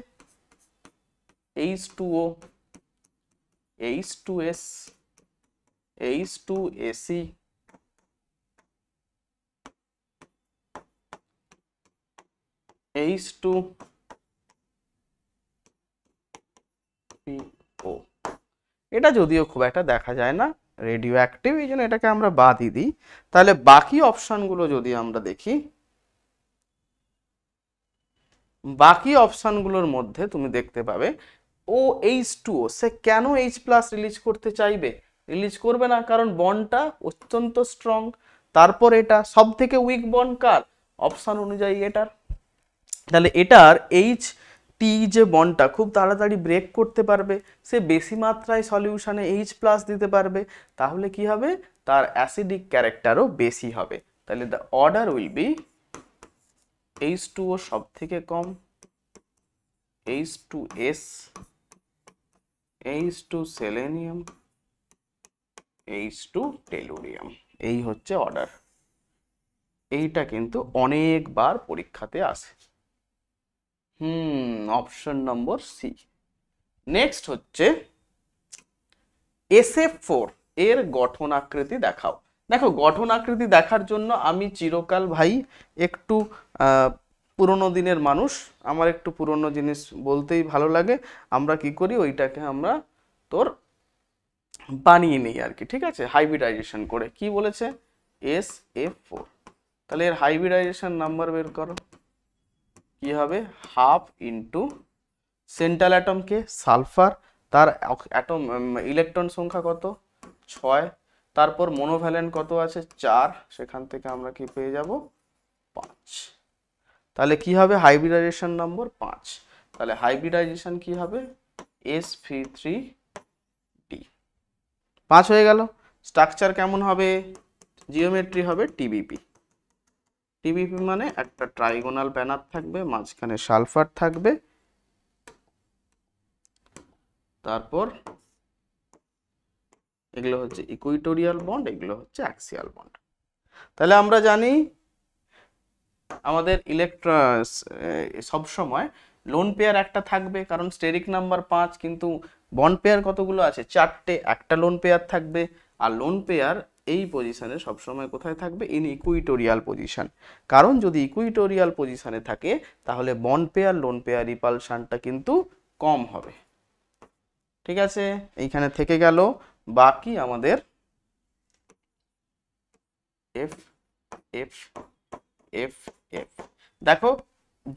H2O, H2S, H2AC, H2PO। এটা যদিও খুব একটা দেখা যায় না, রেডিও অ্যাক্টিভ, এই জন্য এটাকে আমরা বাদই দিই। তাহলে বাকি অপশানগুলো যদি আমরা দেখি, বাকি অপশানগুলোর মধ্যে তুমি দেখতে পাবে OH2O, সে কেন H+ রিলিজ করতে চাইবে, রিলিজ করবে না, কারণ বন্ডটা অত্যন্ত স্ট্রং। তারপর এটা সব থেকে উইক বন্ড কার, অপশান অনুযায়ী এটার। তাহলে এটার H+ যে বন্ডটা খুব তাড়াতাড়ি ব্রেক করতে পারবে, সে বেশি মাত্রায় সলিউশনে H+ দিতে পারবে, তাহলে কি হবে, তার অ্যাসিডিক ক্যারেক্টারও বেশি হবে। তাহলে the order will be H2O সব থেকে কম, H2S, H2 selenium, H2 tellurium, এই হচ্ছে অর্ডার। এইটা কিন্তু অনেকবার পরীক্ষাতে আসে। Option number C. নেক্সট হচ্ছে SF4 এর গঠন আকৃতি দেখাও। দেখো গঠন আকৃতি দেখার জন্য আমি চিরকাল ভাই একটু পুরোনো দিনের মানুষ, আমার একটু পুরোনো জিনিস বলতেই ভালো লাগে। আমরা কি করি, ওইটাকে আমরা তোর বানিয়ে নিই আর কি, ঠিক আছে, হাইব্রিডাইজেশন করে। কি বলেছে, SF4, তাহলে এর হাইব্রিডাইজেশন নাম্বার বের করো, কি হবে, হাফ ইন্টু সেন্ট্রাল অ্যাটমকে সালফার, তার অ্যাটম ইলেকট্রন সংখ্যা কত 6, তারপর মনোভ্যালেন্ট কত আছে 4, সেখান থেকে আমরা কি পেয়ে যাব 5। তাহলে কি হবে হাইব্রিডাইজেশন নম্বর 5। তাহলে হাইব্রিডাইজেশন কি হবে sp3d 5 হয়ে গেল। স্ট্রাকচার কেমন হবে জিওমেট্রি হবে টিবিপি। টিবিপি মানে একটা ট্রাইগোনাল প্যানার থাকবে, মাঝখানে সালফার থাকবে, তারপর এগুলো হচ্ছে ইকুইটোরিয়াল বন্ড, এগুলো হচ্ছে অ্যাক্সিয়াল বন্ড। তাহলে আমরা জানি আমাদের ইলেকট্রন সব সময় লোন পেয়ার একটা থাকবে, কারণ স্টেরিক নাম্বার 5, কিন্তু বন্ড পেয়ার কতগুলো আছে 4টে, একটা লোন পেয়ার থাকবে। আর লোন পেয়ার এই পজিশনে সবসময় কোথায় থাকবে ইন ইকুইটোরিয়াল পজিশন, কারণ যদি ইকুইটোরিয়াল পজিশনে থাকে তাহলে বন্ড পেয়ার লোন পেয়ার রিপালশনটা কিন্তু কম হবে। ঠিক আছে, এইখানে থেকে গেল বাকি আমাদের এফ এফ এফ এফ। দেখো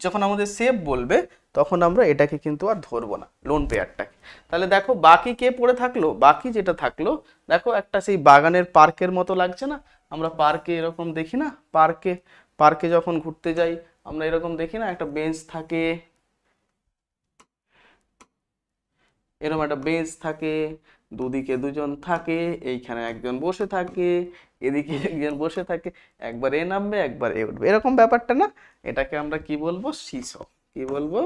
যখন আমাদের সেভ বলবে তখন আমরা এটাকে কিন্তু আর ধরবো না লোন পেয়ারটাকে। তাহলে দেখো বাকি কে পড়ে থাকলো, বাকি যেটা থাকলো দেখো একটা সেই বাগানের পার্কের মতো লাগছে না, আমরা পার্কে এরকম দেখি না, পার্কে যখন ঘুরতে যাই আমরা এরকম দেখি না, একটা বেঞ্চ থাকে, এরকম একটা বেঞ্চ থাকে, দুদিকে দুজন থাকে, এইখানে একজন বসে থাকে, এদিকে একজন বসে থাকে, একবার এ নামবে একবার এ উঠবে, এরকম ব্যাপারটা না, এটাকে আমরা কি বলবো সিস, কি বলবো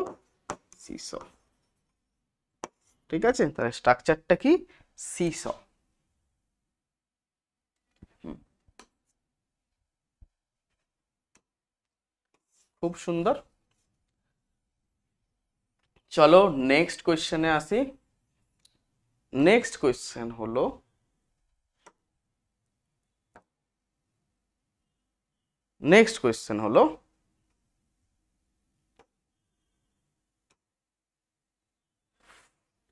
সিস। ঠিক আছে, তাহলে স্ট্রাকচারটা কি সিস। খুব সুন্দর। চলো নেক্সট কোয়েশ্চেনে আসি। নেক্সট কোয়েশ্চেন হলো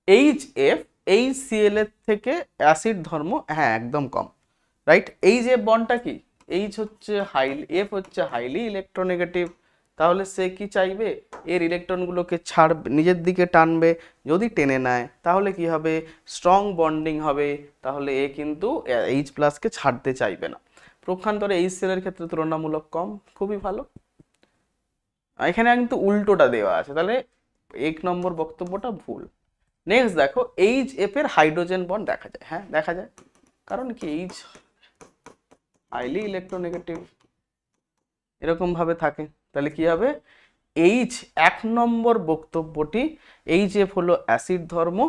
HF HCl এর থেকে অ্যাসিড ধর্ম হ্যাঁ একদম কম, রাইট। HF বন্ডটা কি, H হচ্ছে হাইলি, F হচ্ছে হাইলি ইলেকট্রোনেগেটিভ, তাহলে সে কি চাইবে এর ইলেকট্রনগুলোকে ছাড়বে, নিজের দিকে টানবে, যদি টেনে নেয় তাহলে কি হবে স্ট্রং বন্ডিং হবে, তাহলে এ কিন্তু H+ কে ছাড়তে চাইবে না। প্রক্ষান্তরে HCl এর ক্ষেত্রে তুলনামূলক কম, খুবই ভালো। এখানে কিন্তু উল্টোটা দেওয়া আছে, তাহলে 1 নম্বর বক্তব্যটা ভুল। নেক্সট দেখো HF এর হাইড্রোজেন বন্ড দেখা যায়, হ্যাঁ দেখা যায়, কারণ কি H হাইলি ইলেকট্রোনেগেটিভ এরকম ভাবে থাকে। তাহলে কি হবে এক নম্বর বক্তব্যটি HF হলো অ্যাসিড ধর্ম,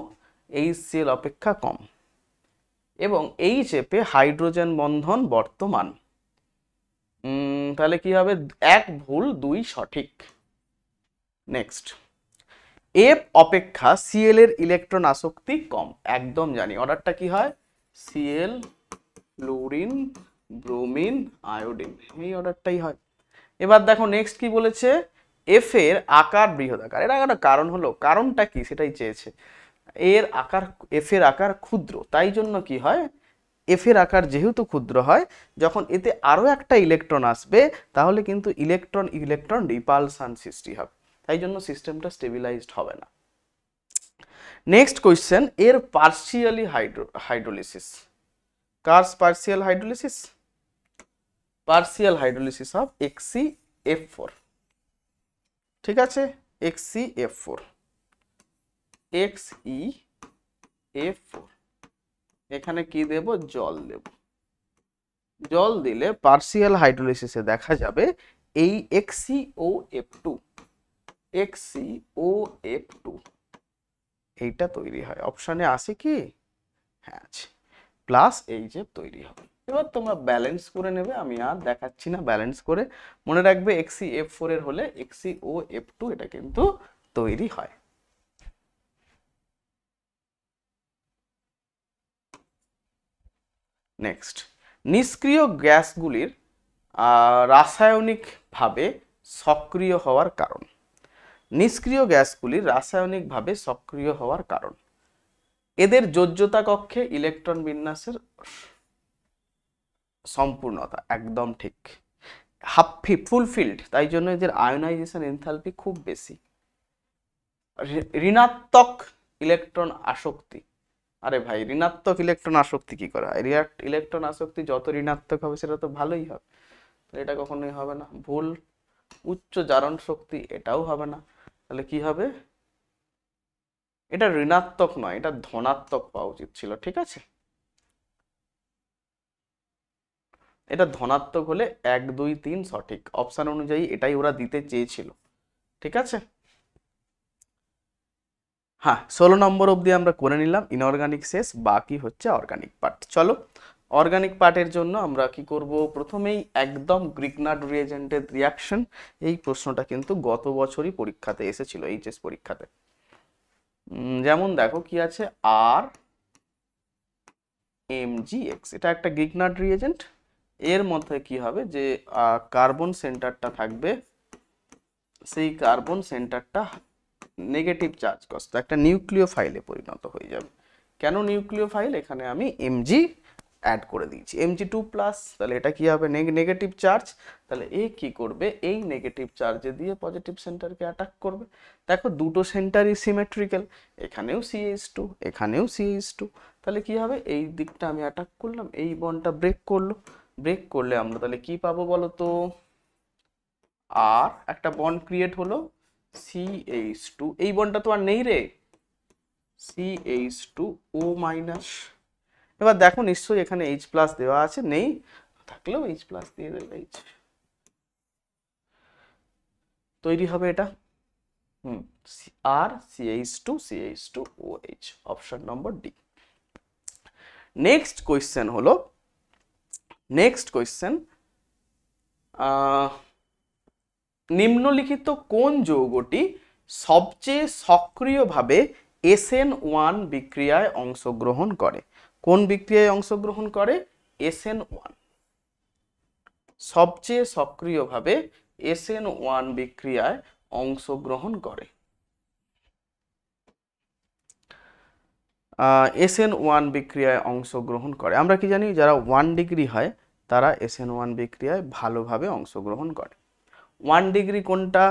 HCl অপেক্ষা কম, এবং HF এ হাইড্রোজেন বন্ধন বর্তমান। তাহলে কি হবে 1 ভুল 2 সঠিক। নেক্সট F অপেক্ষা Cl এর ইলেকট্রন আসক্তি কম, একদম জানি অর্ডারটা কি হয় Cl ফ্লোরিন ব্রোমিন আয়োডিন, এই অর্ডারটাই হয়। এবার দেখো নেক্সট কি বলেছে F এর আকার বৃহদাকার, এটা একটা কারণ হলো, কারণটা কি সেটাই চেয়েছে। এর আকার F এর আকার ক্ষুদ্র, তাই জন্য কি হয় F এর আকার যেহেতু ক্ষুদ্র হয়, যখন এতে আরো একটা ইলেকট্রন আসবে তাহলে কিন্তু ইলেকট্রন রিপালশন সৃষ্টি হবে, তাই জন্য সিস্টেমটা স্টেবিলাইজড হবে না। নেক্সট কোয়েশ্চেন এর পার্শিয়ালি হাইড্রোলিসিস, কার্স partial hydrolysis, partial hydrolysis of XeF4। ঠিক আছে XeF4, XeF4, এখানে কি দেব জল দেব, জল দিলে পার্শিয়াল হাইড্রোলিসিসে দেখা যাবে এই XeOF2 এইটা তৈরি হয়, অপশানে আছে কি হ্যাঁ আছে, প্লাস HF তৈরি হবে। এবার তোমরা ব্যালেন্স করে নেবে, আমি আর দেখাচ্ছি না, ব্যালেন্স করে মনে রাখবে XeF4 এর হলে XeOF2 এটা কিন্তু তৈরি হয়। নেক্সট নিষ্ক্রিয় গ্যাসগুলির রাসায়নিকভাবে সক্রিয় হওয়ার কারণ, নিষ্ক্রিয় গ্যাসগুলির রাসায়নিকভাবে সক্রিয় হওয়ার কারণ এদের যোজ্যতা কক্ষে ইলেকট্রন বিন্যাসের সম্পূর্ণতা, একদম ঠিক, ফুলফিল্ড, তাই জন্য এদের আয়োনাইজেশন এনথালপি খুব বেশি। ঋণাত্মক ইলেকট্রন আসক্তি। আরে ভাই, ঋণাত্মক ইলেকট্রন আসক্তি কি করে হয়? ইলেকট্রন আসক্তি যত ঋণাত্মক হবে সেটা তো ভালোই হবে, তো এটা কখনোই হবে না, ভুল। উচ্চ জারণ শক্তি, এটাও হবে না। তাহলে কি হবে? এটা ঋণাত্মক নয়, এটা ধনাত্মক পাওয়া উচিত ছিল, ঠিক আছে? এটা ধনাত্মক হলে 1 2 3 সঠিক, অপশন অনুযায়ী এটাই ওরা দিতে চেয়েছিল, ঠিক আছে? হ্যাঁ, 16 নম্বর অবধি আমরা করে নিলাম, ইনঅর্গানিক শেষ, বাকি হচ্ছে অর্গানিক পার্ট। চলো, অর্গানিক পার্টের জন্য আমরা কি করব, প্রথমেই একদম গ্রিগনার্ড রিয়েজেন্টের রিয়াকশন। এই প্রশ্নটা কিন্তু গত বছরই পরীক্ষাতে এসেছিল, এইচএস পরীক্ষাতে। যেমন দেখো কি আছে, আর এমজিএক্স, এটা একটা গ্রিগনার্ড রিয়েজেন্ট। এর মধ্যে কি হবে যে কার্বন সেন্টারটা থাকবে, সেই কার্বন সেন্টারটা নেগেটিভ চার্জ কস্ত একটা নিউক্লিও ফাইলে পরিণত হয়ে যাবে। কেন নিউক্লিও ফাইল? এখানে আমি এমজি অ্যাড করে দিয়েছি, Mg2+, তাহলে এটা কি হবে, নেগেটিভ চার্জ। তাহলে এ কি করবে, এই নেগেটিভ চার্জে দিয়ে পজিটিভ সেন্টারকে অ্যাটাক করবে। দেখো দুটো সেন্টারই সিমেট্রিক্যাল, এখানেও CH2 এখানেও CH2, তাহলে কি হবে, এই দিকটা আমি অ্যাটাক করলাম, এই বন্ডটা ব্রেক করলো, ব্রেক করলে আমরা তাহলে কি পাবো বলো তো, আর একটা বন্ড ক্রিয়েট হলো CH2, এই বন্ডটা তো আর নেই রে, CH2O-। এবার দেখো নিশ্চয়ই এখানে H+ দেওয়া আছে, নেই থাকলেও H+ দিয়ে দেবে, H তৈরি হবে এটা। আর CH2OH, option number D. Next question হলো, নেক্সট কোয়েশ্চেন, নিম্নলিখিত কোন যৌগটি সবচেয়ে সক্রিয়ভাবে SN1 বিক্রিয়ায় অংশগ্রহণ করে? কোন বিক্রিয়ায় অংশগ্রহণ করে? SN1 সবচেয়ে সক্রিয়ভাবে SN1 বিক্রিয়ায় অংশগ্রহণ করে। SN1 বিক্রিয়ায় অংশগ্রহণ করে, আমরা কি জানি, যারা 1 ডিগ্রি হয় তারা SN1 বিক্রিয়ায় ভালোভাবে অংশগ্রহণ করে। 1 ডিগ্রি কোনটা,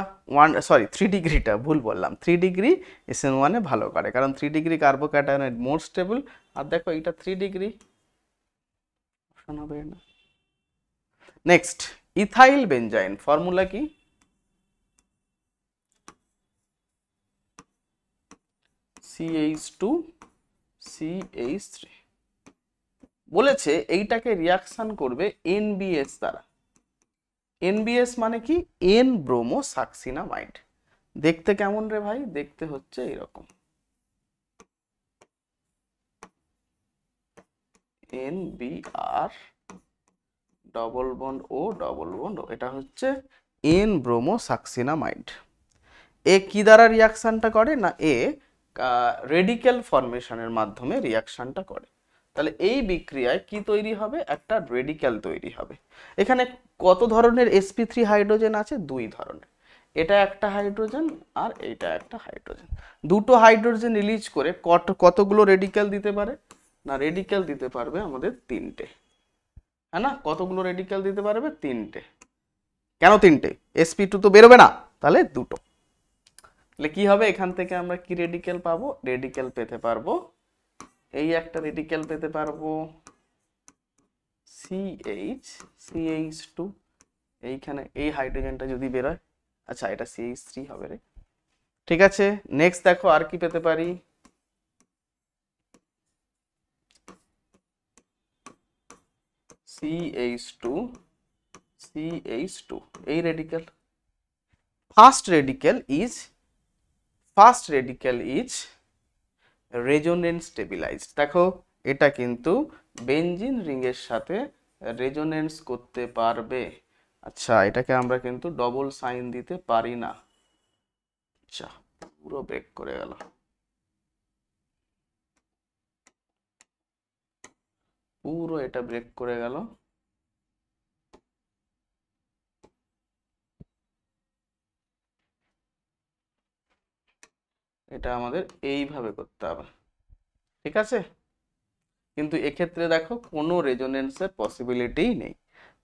3 ডিগ্রিটা ভুল বললাম, 3 ডিগ্রি SN1 এ ভালো করে, কারণ 3 ডিগ্রি কার্বোক্যাটায়নের মোর স্টেবল। আর দেখো এটা 3 ডিগ্রি, অপশন হবে না। নেক্সট, ইথাইল বেনজাইন ফর্মুলা কি? CH2CH3 বলেছে, এইটাকে রিয়াকশন করবে NBS দ্বারা। NBS মানে কি, N ব্রোমো সাকসিনামাইড। দেখতে কেমন রে ভাই? দেখতে হচ্ছে এরকম, NBr ডবল বন্ড ও ডবল বন্ড ও, এটা হচ্ছে N ব্রোমো সাকসিনামাইড। এ কি দ্বারা রিয়াকশনটা করে না, এ রেডিক্যাল ফরমেশনের মাধ্যমে রিয়াকশনটা করে। তাহলে এই বিক্রিয়ায় কি তৈরি হবে, একটা রেডিক্যাল তৈরি হবে। এখানে কত ধরনের sp3 হাইড্রোজেন আছে? 2 ধরনের, এটা একটা হাইড্রোজেন আর এইটা একটা হাইড্রোজেন। দুটো হাইড্রোজেন রিলিজ করে কতগুলো রেডিক্যাল দিতে পারে না, রেডিক্যাল দিতে পারবে আমাদের 3টে, হ্যাঁ না? কতগুলো রেডিক্যাল দিতে পারবে? 3টে। কেন 3টে? sp2 তো বেরোবে না, তাহলে দুটো। তাহলে কি হবে, এখান থেকে আমরা কি রেডিক্যাল পাবো? রেডিক্যাল পেতে পারবো, এই একটা রেডিক্যাল পেতে পারবো CH2, এইখানে এই হাইড্রোজেনটা যদি বেরোয়, আচ্ছা এটা CH3 হবে রে, ঠিক আছে। নেক্সট দেখো আর কি পেতে পারি, CH2 এই radical. First radical is resonance stabilised. দেখো এটা কিন্তু বেনজিন রিং এর সাথে রেজোনেন্স করতে পারবে। আচ্ছা, এটাকে আমরা কিন্তু ডবল সাইন দিতে পারি না। আচ্ছা, পুরো ব্রেক করে গেল, পুরো এটা ব্রেক করে গেল। এটা আমাদের এইভাবে করতে হবে, ঠিক আছে? কিন্তু এক্ষেত্রে দেখো কোনো রেজোনেন্সের পসিবিলিটিই নেই,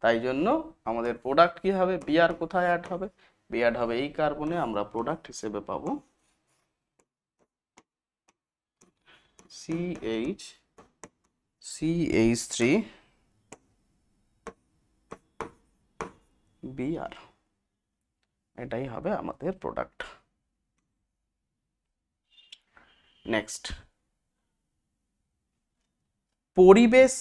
তাই জন্য আমাদের প্রোডাক্ট কি হবে, বিআর কোথায় অ্যাড হবে? বিআর হবে এই কার্বনে, আমরা প্রোডাক্ট হিসেবে পাবো CH3 Br, এটাই হবে আমাদের প্রোডাক্ট। নেক্সট, পরিবেশ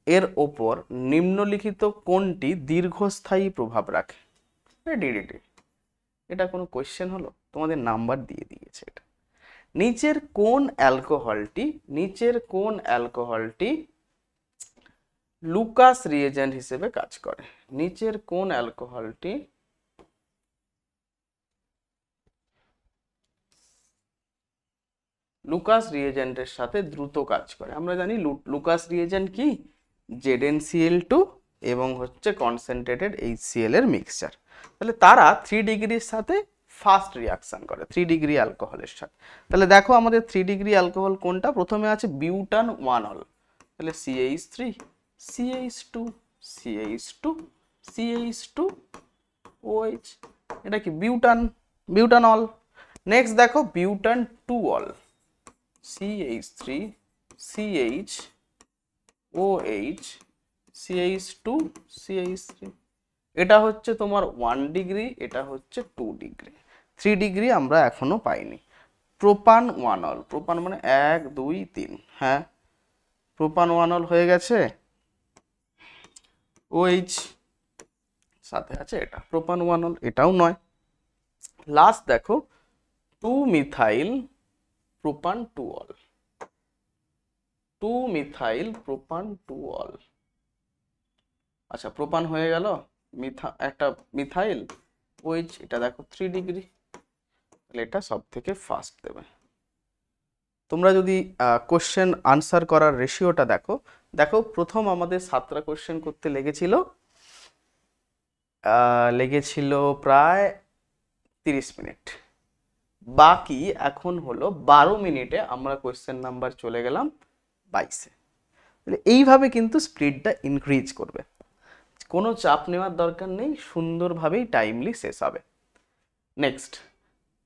এর ওপর নিম্নলিখিত কোনটি দীর্ঘস্থায়ী প্রভাব রাখে? ডিডিটি। এটা কোনো কোয়েশ্চেন হলো? তোমাদের নাম্বার দিয়ে দিয়েছে। এটা নিচের কোন অ্যালকোহলটি লুকাস রিএজেন্ট হিসেবে কাজ করে? নিচের কোন অ্যালকোহলটি লুকাস রিএজেন্টের সাথে দ্রুত কাজ করে? আমরা জানি লুকাস রিএজেন্ট কি, ZnCl2 এবং হচ্ছে কনসেন্ট্রেটেড HCl এর মিক্সচার। তাহলে তারা 3 ডিগ্রির সাথে ফাস্ট রিয়াকশন করে 3 ডিগ্রি অ্যালকোহলের সাথে। তাহলে দেখো আমাদের 3 ডিগ্রি অ্যালকোহল কোনটা? প্রথমে আছে বিউটান 1 তাহলে CH3 CH2 CH2 CH2 OH, এটা কি বিউটানল। নেক্সট দেখো বিউটান 2 CH3 CH OH CH2 CH3, এটা হচ্ছে তোমার 1 ডিগ্রি, এটা হচ্ছে 2 ডিগ্রি। 3 ডিগ্রি আমরা এখনো পাইনি। প্রোপান 1 প্রোপান মানে 1 2 3, হ্যাঁ প্রোপান 1 হয়ে গেছে। OH সাথে আছে এটা প্রোপান 1, এটাও নয়। লাস্ট দেখো 2 মিথাইল প্রোপান 2 2 মিথাইল প্রোপান 2। আচ্ছা প্রোপান হয়ে গেল, একটা মিথাইল OH, এটা দেখো 3 ডিগ্রি, তাহলে এটা সব থেকে ফাস্ট দেবে। তোমরা যদি কোশ্চেন আনসার করার রেশিওটা দেখো প্রথম আমাদের 7টা কোশ্চেন করতে লেগেছিল প্রায় 30 মিনিট, বাকি এখন হলো 12 মিনিটে আমরা কোশ্চেন নাম্বার চলে গেলাম 22-এ। তাহলে এইভাবে কিন্তু স্পিডটা ইনক্রিজ করবে, কোনো চাপ নেওয়ার দরকার নেই, সুন্দরভাবেই টাইমলি শেষ হবে। নেক্সট,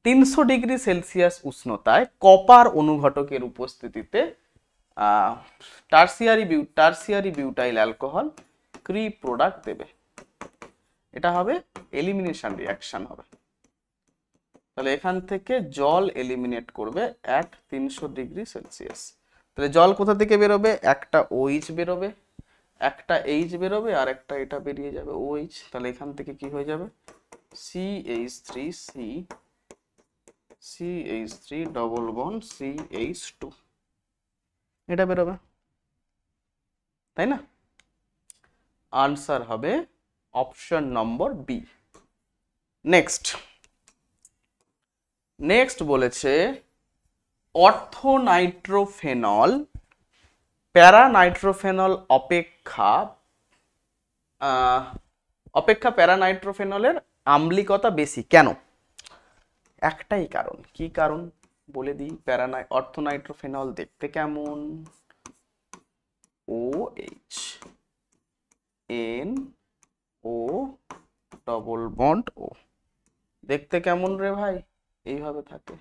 300 ডিগ্রি সেলসিয়াস উষ্ণতায় কপার অনুঘটকের উপস্থিতিতে টারসিয়ারি বিউটাইল অ্যালকোহল কি প্রোডাক্ট দেবে? এটা হবে এলিমিনেশন রিয়াকশন হবে। তাহলে এখান থেকে জল এলিমিনেট করবে অ্যাট 300 ডিগ্রি সেলসিয়াস। তাহলে জল কোথা থেকে বেরোবে? একটা OH বেরোবে, একটা H বেরোবে, আর একটা এটা বেরিয়ে যাবে OH। তাহলে এখান থেকে কি হয়ে যাবে? CH3 ডবল বন্ড CH2, এটা বেরোবে, তাই না? আনসার হবে অপশন নম্বর বি। নেক্সট বলেছে অর্থোনাইট্রোফেনল প্যারানাইট্রোফেনল অপেক্ষা প্যারানাইট্রোফেনলের আম্লিকতা বেশি কেন? একটাই কারণ। কি কারণ বলে দিই। অর্থোনাইট্রোফেনল দেখতে কেমন? OH NO double bond O, দেখতে কেমন রে ভাই? এইভাবে থাকে।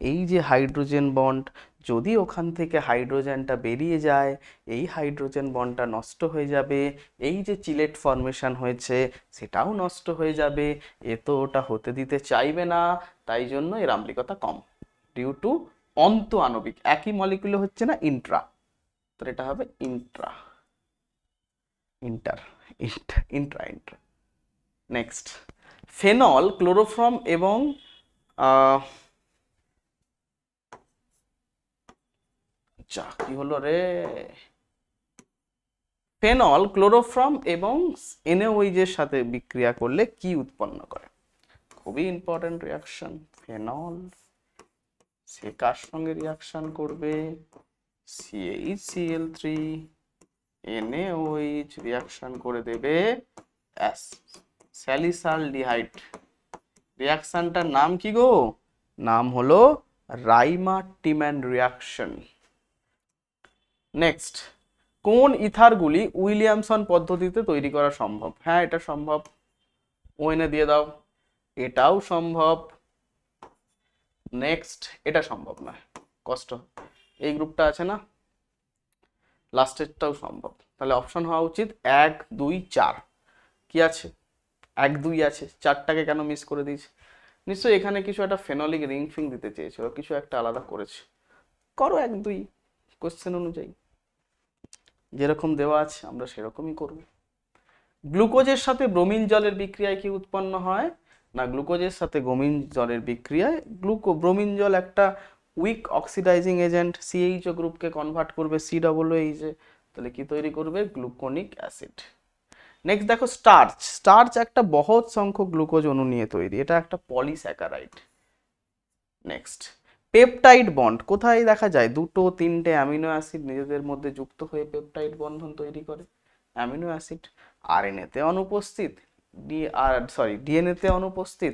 এই যে হাইড্রোজেন বন্ড, যদি ওখান থেকে হাইড্রোজেনটা বেরিয়ে যায়, এই হাইড্রোজেন বন্ডটা নষ্ট হয়ে যাবে, এই যে চিলেট ফর্মেশন হয়েছে সেটাও নষ্ট হয়ে যাবে। এ তো ওটা হতে দিতে চাইবে না, তাই জন্য এর আম্লিকতা কম, ডিউ টু অন্ত আণবিক, একই মলিকুলে হচ্ছে না, ইন্ট্রা। তো এটা হবে ইন্ট্রা। নেক্সট, ফেনল, ক্লোরোফর্ম এবং কি হলো রে? ফেনল ক্লোরোফর্ম এবং NaOH এর সাথে বিক্রিয়া করলে কি উৎপন্ন করে? খুবই ইম্পর্টেন্ট রিয়াকশন। ফেনল সে কার সঙ্গে রিয়াকশন করবে? CaCl3 NaOH রিয়াকশন করে দেবে স্যালিসালডিহাইড। রিয়াকশনটার নাম কি গো? নাম হলো রাইমার-টিম্যান রিয়াকশন। নেক্সট, কোন ইথারগুলি উইলিয়ামসন পদ্ধতিতে তৈরি করা সম্ভব? হ্যাঁ এটা সম্ভব, ওএনএ দিয়ে দাও। এটাও সম্ভব। নেক্সট, এটা সম্ভব নয়। কষ্ট হয়। এই গ্রুপটা আছে না, লাস্টেরটাও সম্ভব। তাহলে অপশন হওয়া উচিত 1 2 4। কি আছে? 1 2 আছে, 4টাকে কেন মিস করে দিয়েছে? নিশ্চয়ই এখানে কিছু একটা ফেনলিক রিং ফিং দিতে চেয়েছে, ও কিছু একটা আলাদা করেছে। করো 1 2, কোশ্চেন অনুযায়ী যেরকম দেওয়া আছে আমরা সেরকমই করব। গ্লুকোজের সাথে ব্রোমিন জলের বিক্রিয়ায় কি উৎপন্ন হয়? না, গ্লুকোজের সাথে ব্রোমিন জলের বিক্রিয়ায় ব্রোমিন জল একটা উইক অক্সিডাইজিং এজেন্ট, সিএইচও গ্রুপকে কনভার্ট করবে COOH এ, তাহলে কি তৈরি করবে? গ্লুকোনিক অ্যাসিড। নেক্সট দেখো স্টার্চ। স্টার্চ একটা বহৎ সংখ্যক গ্লুকোজ অণু নিয়ে তৈরি, এটা একটা পলিস্যাকারাইড। নেক্সট পেপটাইড বন্ড কোথায় দেখা যায়? 2 3টে অ্যামিনো অ্যাসিড নিজেদের মধ্যে যুক্ত হয়ে পেপটাইড বন্ধন তৈরি করে। অ্যামিনো অ্যাসিড RNA তে অনুপস্থিত, ডিএনএ তে অনুপস্থিত,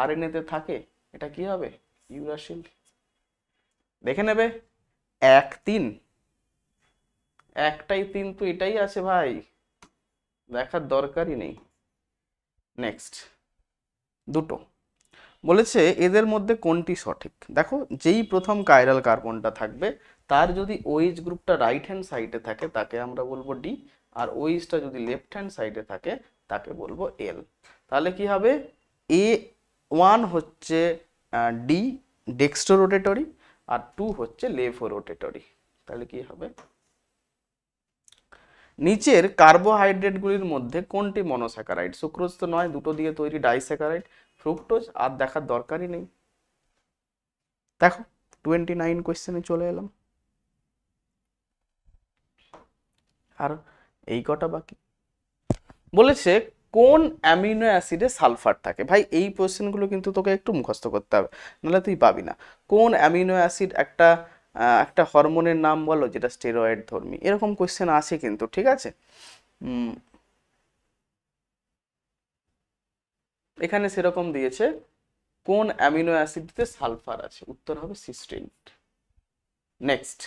RNA তে থাকে, এটা কি হবে? ইউরাসিল। দেখে নেবে 1 3, একটাই 3 তো এটাই আছে ভাই, দেখার দরকারই নেই। নেক্সট দুটো বলেছে এদের মধ্যে কোনটি সঠিক। দেখো যেই প্রথম কাইরাল কার্বনটা থাকবে তার যদি OH গ্রুপটা রাইট হ্যান্ড সাইডে থাকে তাকে আমরা বলবো D, আর OHটা যদি লেফট হ্যান্ড সাইডে থাকে তাকে বলবো L। তাহলে কি হবে? A1 হচ্ছে D ডেক্সট্রো রোটেটরি, আর 2 হচ্ছে লেভো রোটেটরি। তাহলে কি হবে? নিচের কার্বোহাইড্রেটগুলির মধ্যে কোনটি মনোস্যাকারাইড? সুক্রোজ তো নয়, দুটো দিয়ে তৈরি ডাইস্যাকারাইড। ফ্রুক্টোজ আর দেখার দরকারই নেই। দেখো 29 কোয়েশ্চেনে চলে এলাম, আর এই কটা বাকি। বলেছে কোন অ্যামিনো অ্যাসিডে সালফার থাকে? ভাই এই কোয়েশ্চেনগুলো কিন্তু তোকে একটু মুখস্থ করতে হবে, নাহলে তুই পাবি না। কোন অ্যামিনো অ্যাসিড একটা হরমোনের নাম বলো যেটা স্টেরয়েড ধর্মী, এরকম কোয়েশ্চেন আছে কিন্তু, ঠিক আছে। এখানে সেরকম দিয়েছে কোন অ্যামিনো অ্যাসিডতে সালফার আছে, উত্তর হবে সিস্টিন। নেক্সট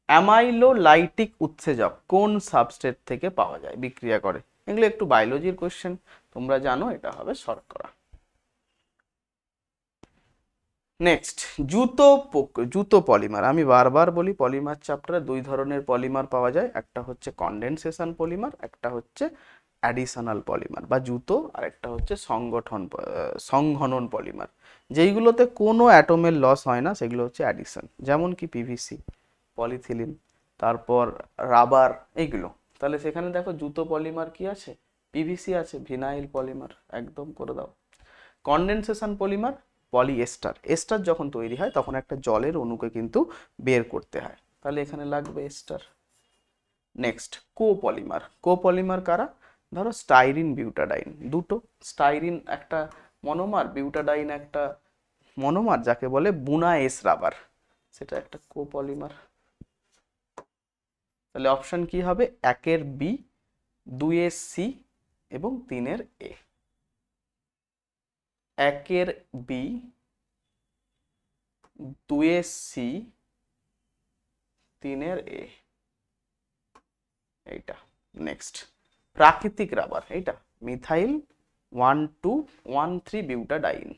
অ্যামাইলোলাইটিক উৎসেচক কোন সাবস্ট্রেট থেকে পাওয়া যায়, বিক্রিয়া করে? এগুলো একটু বায়োলজির কোশ্চেন, তোমরা জানো, এটা হবে শর্করা। নেক্সট জুতো পলিমার। আমি বারবার বলি পলিমার চ্যাপ্টারে 2 ধরনের পলিমার পাওয়া যায়, একটা হচ্ছে কনডেনসেশন পলিমার, একটা হচ্ছে অ্যাডিশনাল পলিমার বা জুতো, আর একটা হচ্ছে সংঘনন পলিমার। যেইগুলোতে কোনো অ্যাটমের লস হয় না সেগুলো হচ্ছে অ্যাডিশন, যেমন কি PVC, পলিথিলিন, তারপর রাবার, এইগুলো। তাহলে সেখানে দেখো জুতো পলিমার কি আছে? PVC আছে, ভিনাইল পলিমার, একদম করে দাও। কনডেনসেশন পলিমার পলিএস্টার, এস্টার যখন তৈরি হয় তখন একটা জলের অণুকে কিন্তু বের করতে হয়, তাহলে এখানে লাগবে এস্টার। নেক্সট কোপলিমার কারা? ধরো স্টাইরিন বিউটাডাইন, দুটো, স্টাইরিন একটা মনোমার, বিউটাডাইন একটা মনোমার, যাকে বলে বুনা এস রাবার, সেটা একটা কোপলিমার। তাহলে অপশন কি হবে? 1 B, 2 C এবং 3 A। 1 B, 2 C, 3 A, এইটা। নেক্সট প্রাকৃতিক রাবার, এইটা methyl 1,2,1,3 butadiene,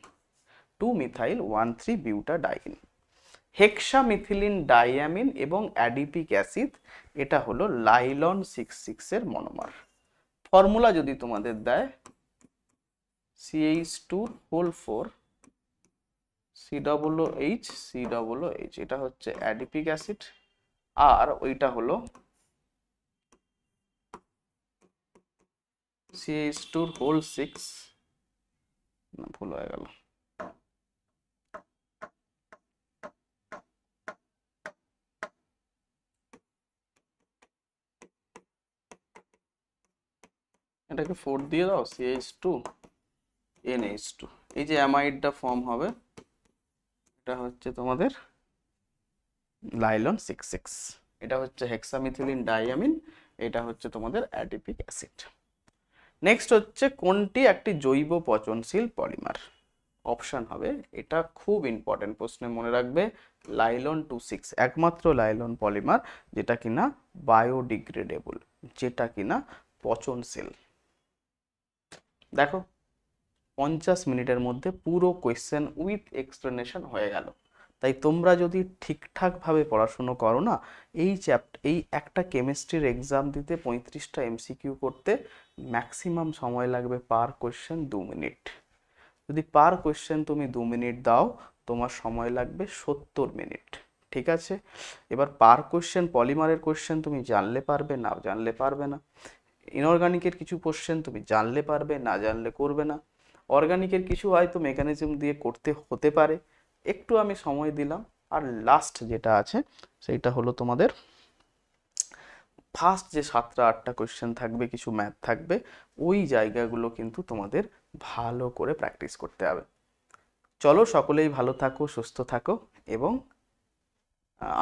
2 methyl 1,3 butadiene. Hexamethylene diamine এবং অ্যাডিপিক অ্যাসিড, এটা হলো লাইলন 6,6 এর মনোমার। ফর্মুলা যদি তোমাদের দেয় CH2 COOH, এটা হচ্ছে অ্যাডিপিক অ্যাসিড, আর ওইটা হলো CH2 না, ভুল হয়ে গেল, এটাকে 4 দিয়ে দাও, CH2NH2। এই যে অ্যামাইডটা ফর্ম হবে এটা হচ্ছে তোমাদের লাইলন 6,6, এটা হচ্ছে হেক্সামিথিলিন ডাইয়ামিন, এটা হচ্ছে তোমাদের অ্যাডিপিক অ্যাসিড। নেক্সট হচ্ছে কোনটি একটি জৈব পচনশীল পলিমার? অপশন হবে, এটা খুব ইম্পর্টেন্ট প্রশ্নে মনে রাখবে, লাইলন 26, একমাত্র লাইলন পলিমার যেটা কিনা বায়োডিগ্রেডেবল, যেটা কিনা পচনশীল। দেখো 50 মিনিটের মধ্যে পুরো কোয়েশ্চেন উইথ এক্সপ্লেনেশন হয়ে গেল। তাই তোমরা যদি ঠিকঠাকভাবে পড়াশুনো করো না, এই একটা কেমিস্ট্রির এক্সাম দিতে 35টা এমসিকিউ করতে ম্যাক্সিমাম সময় লাগবে পার কোয়েশ্চেন 2 মিনিট। যদি পার কোয়েশ্চেন তুমি 2 মিনিট দাও, তোমার সময় লাগবে 70 মিনিট। ঠিক আছে, এবার পার কোয়েশ্চেন পলিমারের কোয়েশ্চেন তুমি জানলে পারবে, না জানলে পারবে না। ইনঅর্গানিকের কিছু কোশ্চেন তুমি জানলে পারবে, না জানলে করবে না। অর্গানিকের কিছু হয়তো মেকানিজম দিয়ে করতে হতে পারে, একটু আমি সময় দিলাম। আর লাস্ট যেটা আছে সেইটা হলো তোমাদের ফার্স্ট যে 7টা 8টা কোশ্চেন থাকবে, কিছু ম্যাথ থাকবে, ওই জায়গাগুলো কিন্তু তোমাদের ভালো করে প্র্যাকটিস করতে হবে। চলো সকলেই ভালো থাকো, সুস্থ থাকো, এবং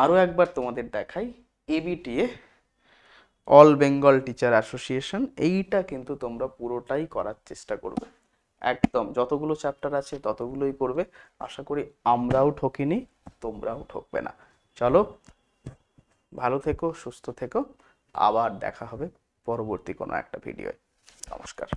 আরও একবার তোমাদের দেখাই ABTA, all Bengal teacher association, এইটা কিন্তু তোমরা পুরোটাই করার চেষ্টা করবে। একদম যতগুলো চ্যাপ্টার আছে ততগুলোই করবে। আশা করি আমরাও ঠকিনি, তোমরাও ঠকবে না। চলো ভালো থেকো, সুস্থ থেকো, আবার দেখা হবে পরবর্তী কোনো একটা ভিডিওয়। নমস্কার।